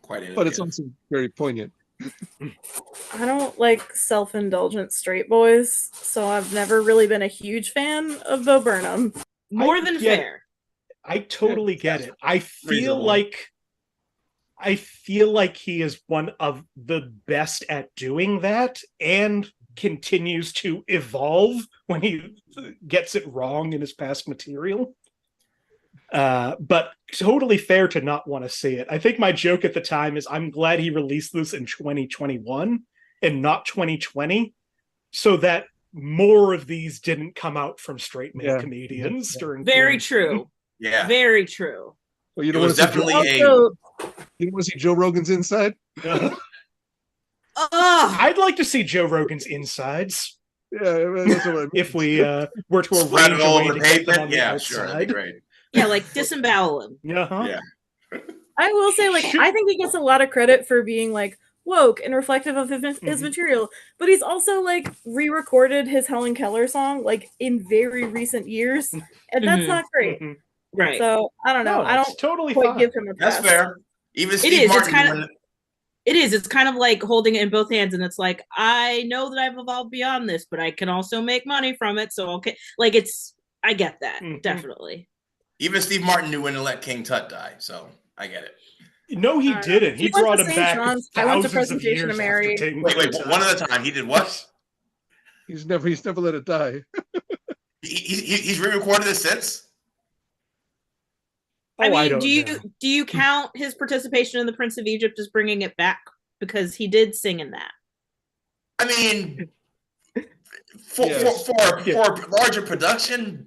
Quite hilarious. But it's also very poignant. I don't like self-indulgent straight boys, so I've never really been a huge fan of Bo Burnham. More than fair. I totally get it. I feel like I feel like he is one of the best at doing that and continues to evolve when he gets it wrong in his past material. But totally fair to not want to see it. I think my joke at the time is I'm glad he released this in 2021 and not 2020 so that more of these didn't come out from straight male comedians during Very true. Yeah. Very true. Well, you It don't was want to see definitely Joe, you don't want to see Joe Rogan's inside? I'd like to see Joe Rogan's insides. Yeah, that's what I mean. If we were to Spread arrange it a all way over to the get them pavement. on the Yeah, sure, that'd be outside. great. Yeah, like disembowel him. Yeah. I will say, like, I think he gets a lot of credit for being like woke and reflective of his material, but he's also like re-recorded his Helen Keller song like in very recent years, and that's not great. Right. So I don't know. No, I don't it's totally quite fine. give him a That's pass. fair. Even It Steve is. Martin. It's kind of like holding it in both hands, and it's like, I know that I've evolved beyond this, but I can also make money from it. So okay, like I get that definitely. Even Steve Martin knew when to let King Tut die, so I get it. No, he didn't. He went brought to him St. back John's. I went to thousands of Presentation years of Mary. after King Wait, Tut. one at a time. He did what? He's never let it die. He's re-recorded it since. I mean, don't know. do you count his participation in the Prince of Egypt as bringing it back because he did sing in that? I mean, for larger production,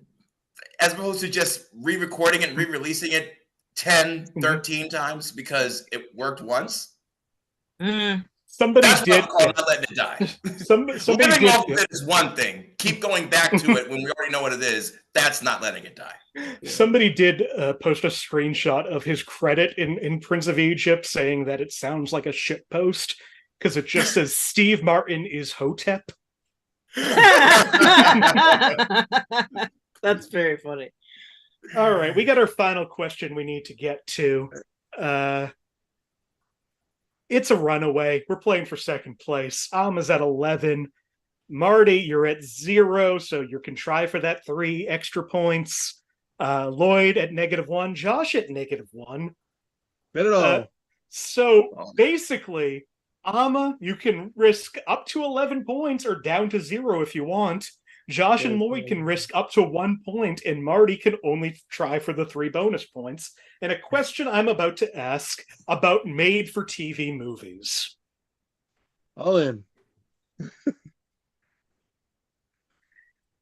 as opposed to just re-recording it and re-releasing it 10, 13 times because it worked once. Somebody That's did. Not letting it die. Somebody Living did. off of it is one thing. Keep going back to it when we already know what it is. That's not letting it die. Somebody did post a screenshot of his credit in Prince of Egypt saying that it sounds like a shit post because it just says Steve Martin is Hotep. That's very funny. All right, we got our final question we need to get to. It's a runaway. We're playing for second place. Amma's at 11. Marty, you're at 0, so you can try for that 3 extra points. Lloyd at -1. Josh at -1. Bet it all. So basically, Amma, you can risk up to 11 points or down to 0 if you want. Josh and Lloyd can risk up to 1 point, and Marty can only try for the 3 bonus points. And a question I'm about to ask about made-for-TV movies. All in.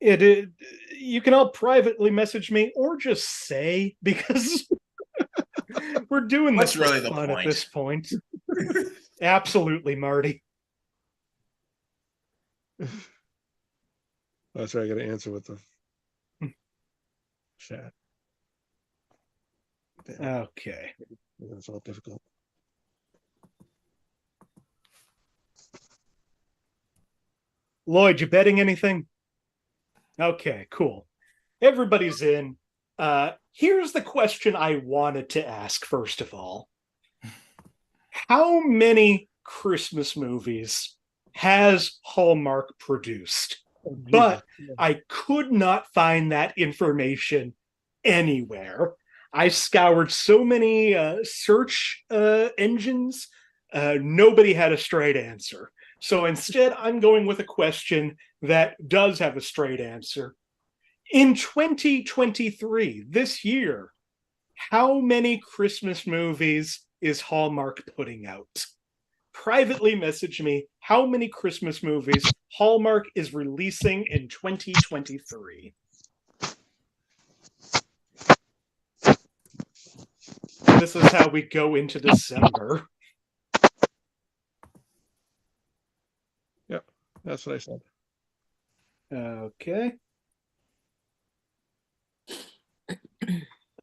You can all privately message me or just say, because we're doing this What's really for the fun point? at this point. Absolutely, Marty. That's right. I got to answer with the chat. Okay. That's all difficult. Lloyd, you betting anything? Okay, cool. Everybody's in. Here's the question I wanted to ask, first of all. How many Christmas movies has Hallmark produced? But I could not find that information anywhere. I scoured so many search engines. Nobody had a straight answer. So instead, I'm going with a question that does have a straight answer. In 2023, this year, how many Christmas movies is Hallmark putting out? Privately message me how many Christmas movies Hallmark is releasing in 2023. This is how we go into December. Yep, that's what I said. Okay.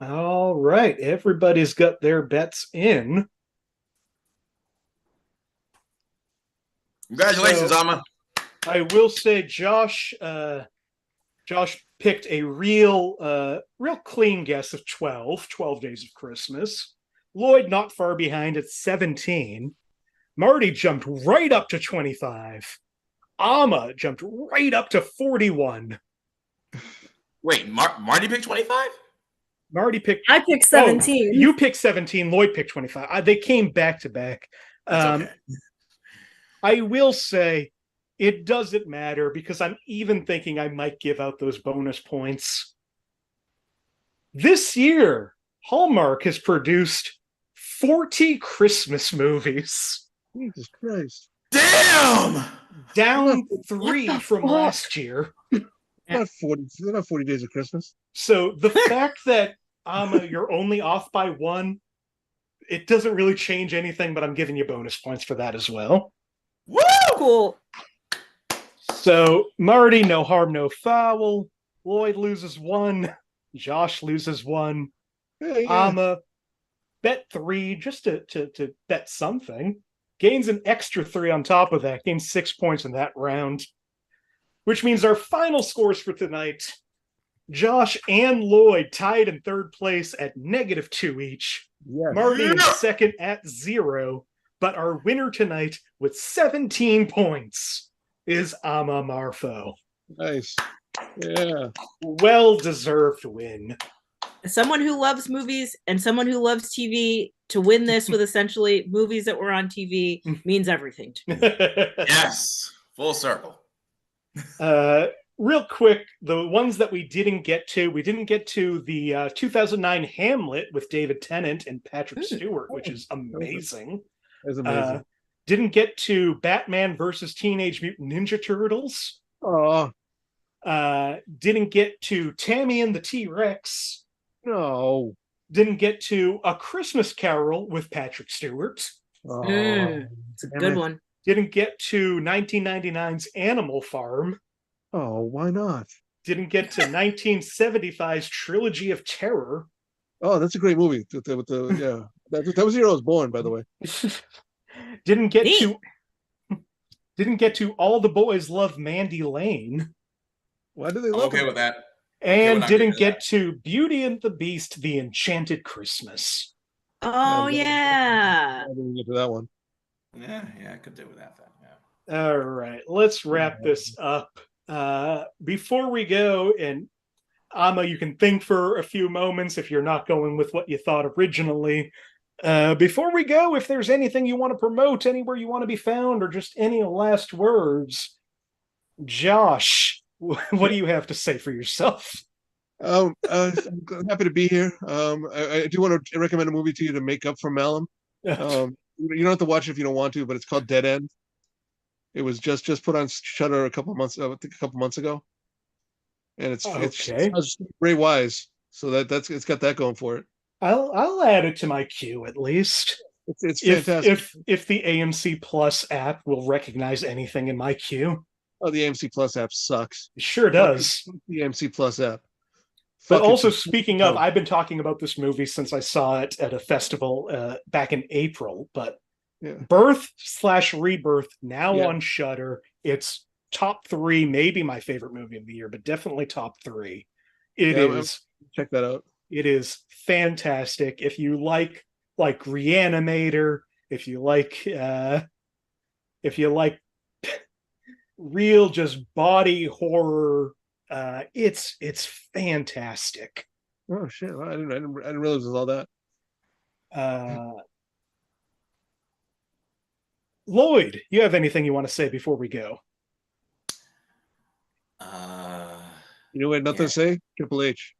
All right, everybody's got their bets in. Congratulations, So, Amma. I will say Josh picked a real clean guess of 12 Days of Christmas. Lloyd not far behind at 17. Marty jumped right up to 25. Amma jumped right up to 41. Wait, Marty picked 25? Marty picked. I picked 17. Oh, you picked 17. Lloyd picked 25. They came back to back. That's okay. I will say it doesn't matter because I'm even thinking I might give out those bonus points. This year, Hallmark has produced 40 Christmas movies. Jesus Christ. Damn! Down 3 from last year. Not 40. They're not 40 Days of Christmas. So the fact that you're only off by 1, it doesn't really change anything, but I'm giving you bonus points for that as well. Woo! Cool. So Marty, no harm, no foul. Lloyd loses 1. Josh loses 1. Yeah. Amma bet 3 just to bet something. Gains an extra 3 on top of that. Gains 6 points in that round. Which means our final scores for tonight, Josh and Lloyd tied in 3rd place at -2 each. Yes. Marty in 2nd at 0. But our winner tonight with 17 points is Amma Marfo. Nice. Yeah. Well-deserved win. As someone who loves movies and someone who loves TV, to win this with essentially movies that were on TV means everything to me. Yes. Full circle. Real quick, the ones that we didn't get to the 2009 Hamlet with David Tennant and Patrick Stewart, which is amazing. That's amazing. Didn't get to Batman versus Teenage Mutant Ninja Turtles. Oh, Didn't get to Tammy and the T-Rex. no. Didn't get to A Christmas Carol with Patrick Stewart. Oh, It's a good one. Didn't get to 1999's Animal Farm. Oh, why not? Didn't get to 1975's Trilogy of Terror. Oh, that's a great movie. With the yeah. That was the year I was born, by the way. Didn't get to All the Boys Love Mandy Lane. Why do they I'm love okay it? with that. And Okay, didn't get to Beauty and the Beast, The Enchanted Christmas. Oh, Yeah, yeah. I didn't get to that one. Yeah, I could do with that then. Yeah. All right, let's wrap this up. Before we go, and Amma, you can think for a few moments if you're not going with what you thought originally. Before we go, if there's anything you want to promote, anywhere you want to be found, or just any last words, Josh, what do you have to say for yourself? I'm happy to be here. I do want to recommend a movie to you to make up for Malum. You don't have to watch it if you don't want to, but it's called Dead End. It was just put on Shudder a couple months ago, and it's Ray Wise, so it's got that going for it. I'll add it to my queue at least. It's fantastic. If the AMC Plus app will recognize anything in my queue. Oh, the AMC Plus app sucks. It sure does. The AMC Plus app. But also, speaking of, I've been talking about this movie since I saw it at a festival back in April. But Birth/Rebirth now on Shudder. It's top 3, maybe my favorite movie of the year, but definitely top 3. It is. Check that out. It is fantastic. If you like Reanimator, if you like real just body horror, it's fantastic. Oh shit! I didn't realize it was all that. Lloyd, you have anything you want to say before we go? You know what? Nothing to say. Triple H.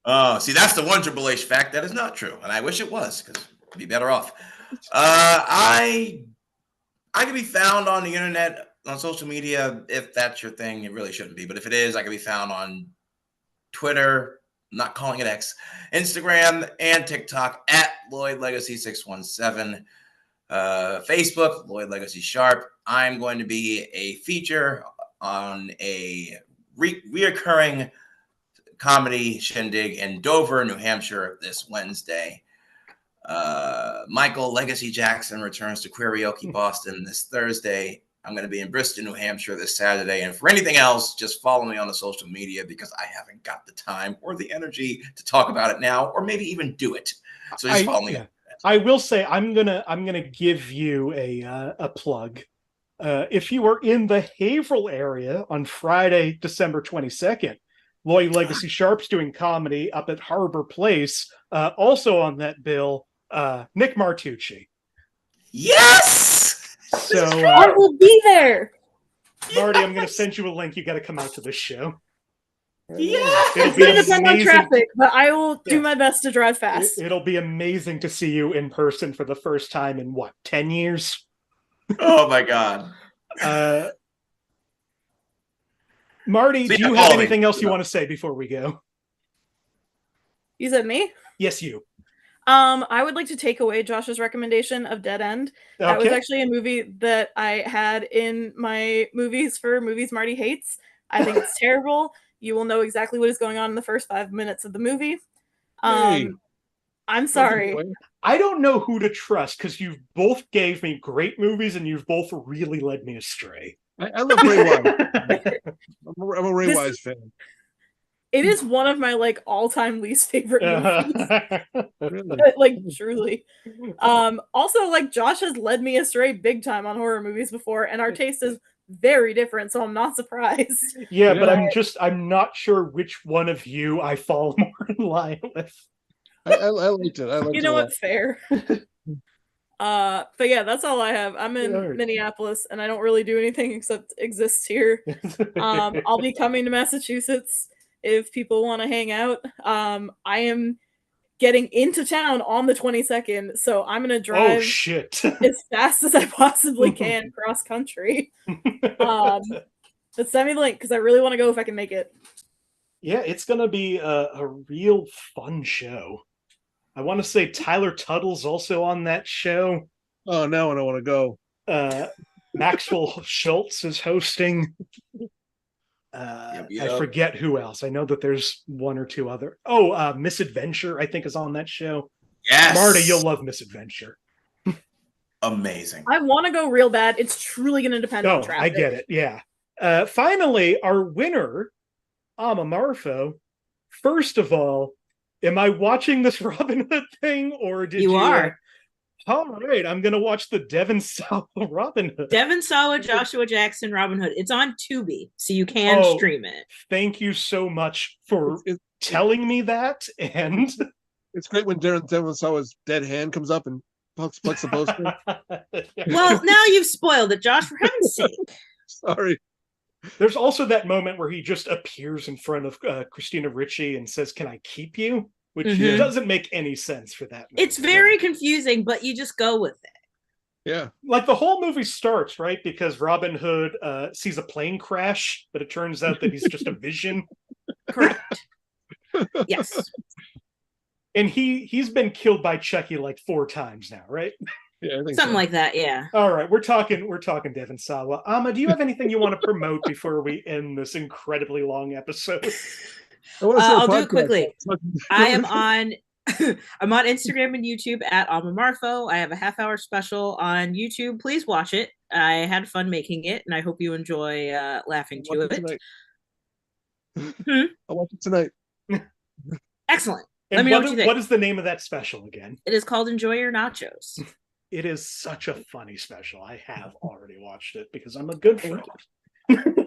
Oh, see, that's the one Triple H fact that is not true, and I wish it was because I'd be better off. I can be found on the internet, on social media, if that's your thing. It really shouldn't be, but if it is, I can be found on Twitter, I'm not calling it X, Instagram, and TikTok at Lloyd Legacy 617. Facebook, Lloyd Legacy Sharp. I'm going to be a feature on a reoccurring comedy shindig in Dover, New Hampshire this Wednesday. Michael Legacy Jackson returns to Karaoke Boston this Thursday. I'm going to be in Bristol, New Hampshire this Saturday. And for anything else, just follow me on the social media because I haven't got the time or the energy to talk about it now, or maybe even do it. So just follow me. I will say I'm gonna give you a plug. If you are in the Haverhill area on Friday, December 22nd, Lloyd Legacy Sharp's doing comedy up at Harbor Place. Also on that bill, Nick Martucci. Yes. So I will be there. Marty, I'm going to send you a link. You got to come out to this show. Yes. It'll It's be going to depend on amazing. traffic, but I will Yeah. do my best to drive fast. It'll be amazing to see you in person for the first time in what, 10 years? Oh my God. Marty, So do yeah, you have follow me. anything else you want to say before we go? You said me? Yes, you. I would like to take away Josh's recommendation of Dead End. That was Okay. actually a movie that I had in my movies for movies Marty hates. I think it's terrible. You will know exactly what is going on in the first 5 minutes of the movie. Hey. I'm sorry. I don't know who to trust because you've both gave me great movies and you've both really led me astray. I love Ray Wise. I'm a Ray This Wise is- fan. It is one of my like all-time least favorite movies. Really. Like truly. Also like Josh has led me astray big time on horror movies before, and our taste is very different, so I'm not surprised. Yeah, but Yeah. I'm not sure which one of you I fall more in line with. I liked it. I liked You it know a what? lot. Fair. But yeah, that's all I have. I'm in Alright. Minneapolis and I don't really do anything except exist here. I'll be coming to Massachusetts if people want to hang out. I am getting into town on the 22nd, so I'm gonna Oh drive shit. as fast as I possibly can cross country. But send me the link because I really want to go if I can make it. Yeah, it's gonna be a real fun show. I want to say Tyler Tuttle's also on that show. Oh, now I don't want to go. Maxwell Schultz is hosting. Yep. I forget who else. I know that there's one or two other. Oh, Misadventure, I think, is on that show. Yes. Marty, you'll love Misadventure. Amazing. I want to go real bad. It's truly going to depend on Oh, traffic. I get it. Yeah. Finally, our winner, Amma Marfo. First of all, am I watching this Robin Hood thing, or did you? You are. All right, I'm gonna watch the Devon Sawa Robin Hood. Devon Sawa, Joshua Jackson, Robin Hood. It's on Tubi, so you can Oh. stream it. Thank you so much for It's, telling me that. And it's great when Devon Sawa's dead hand comes up and plucks the poster. Well, now you've spoiled it, Josh, for heaven's sake. Sorry. There's also that moment where he just appears in front of Christina Ricci and says, "Can I keep you?" Which Mhm. doesn't make any sense for that movie. It's very confusing, but you just go with it. Yeah. Like the whole movie starts, right? Because Robin Hood sees a plane crash, but it turns out that he's just a vision. Correct. Yes. And he's been killed by Chucky like 4 times now, right? Yeah, I think Something so. like that, yeah. All right, we're talking Devon Sawa. Amma, do you have anything you want to promote before we end this incredibly long episode? I want to start a I'll do it podcast. quickly. I am on I'm on Instagram and YouTube at Amma Marfo. I have a half-hour special on YouTube. Please watch it. I had fun making it, and I hope you enjoy laughing I'll to watch it it. tonight. Hmm? I'll watch it tonight. Excellent. And Let me know what you think. what is the name of that special again? It is called Enjoy Your Nachos. It is such a funny special. I have already watched it because I'm a good friend.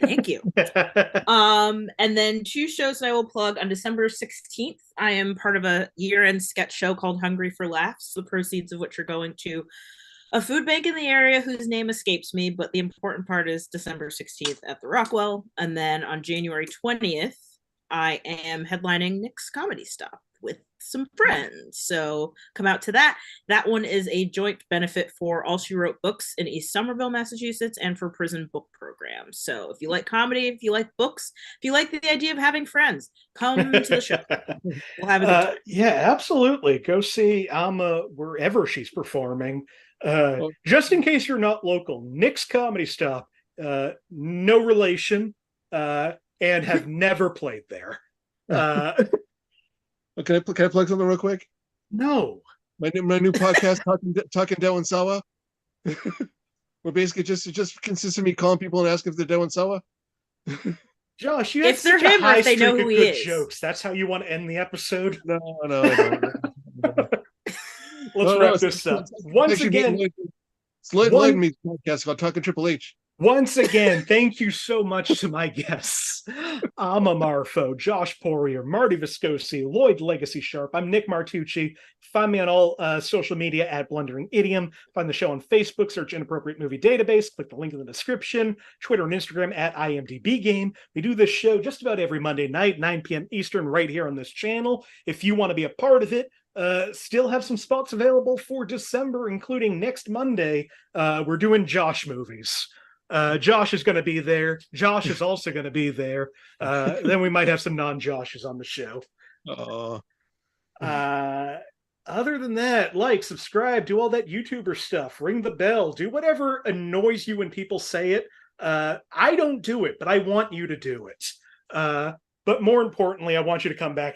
Thank you. And then 2 shows that I will plug on December 16th. I am part of a year-end sketch show called Hungry for Laughs, the proceeds of which are going to a food bank in the area whose name escapes me, but the important part is December 16th at the Rockwell. And then on January 20th, I am headlining Nick's Comedy Stop with some friends. So come out to that. That one is a joint benefit for All She Wrote Books in East Somerville, Massachusetts, and for Prison Book Program. So if you like comedy, if you like books, if you like the idea of having friends, come to the show. We'll have a good time. Yeah, absolutely. Go see Amma wherever she's performing. Just in case you're not local, Nick's Comedy Stop, no relation, and have never played there. Can I plug something real quick? No. My new podcast, Talking Devon Sawa. Where basically it just consists of me calling people and asking if they're Devon Sawa. Josh, you have If they're such a him or high if they know streak who of he good is. jokes. That's how you want to end the episode? No, I don't. Let's wrap this up. Once again, It's Lloyd and me's podcast called Talking Triple H. Once again, thank you so much to my guests, Amma Marfo, Josh Poirier, Marty Viscosi, Lloyd Legacy Sharp. I'm Nick Martucci. Find me on all social media at Blundering Idiom. Find the show on Facebook, search Inappropriate Movie Database. Click the link in the description. Twitter and Instagram at IMDb Game. We do this show just about every Monday night, 9 p.m. Eastern, right here on this channel. If you want to be a part of it, still have some spots available for December, including next Monday. We're doing Josh movies. Josh is going to be there. Josh is also going to be there. Then we might have some non-Joshes on the show. Other than that, like, subscribe, do all that YouTuber stuff, ring the bell, do whatever annoys you when people say it. I don't do it, but I want you to do it. But more importantly, I want you to come back and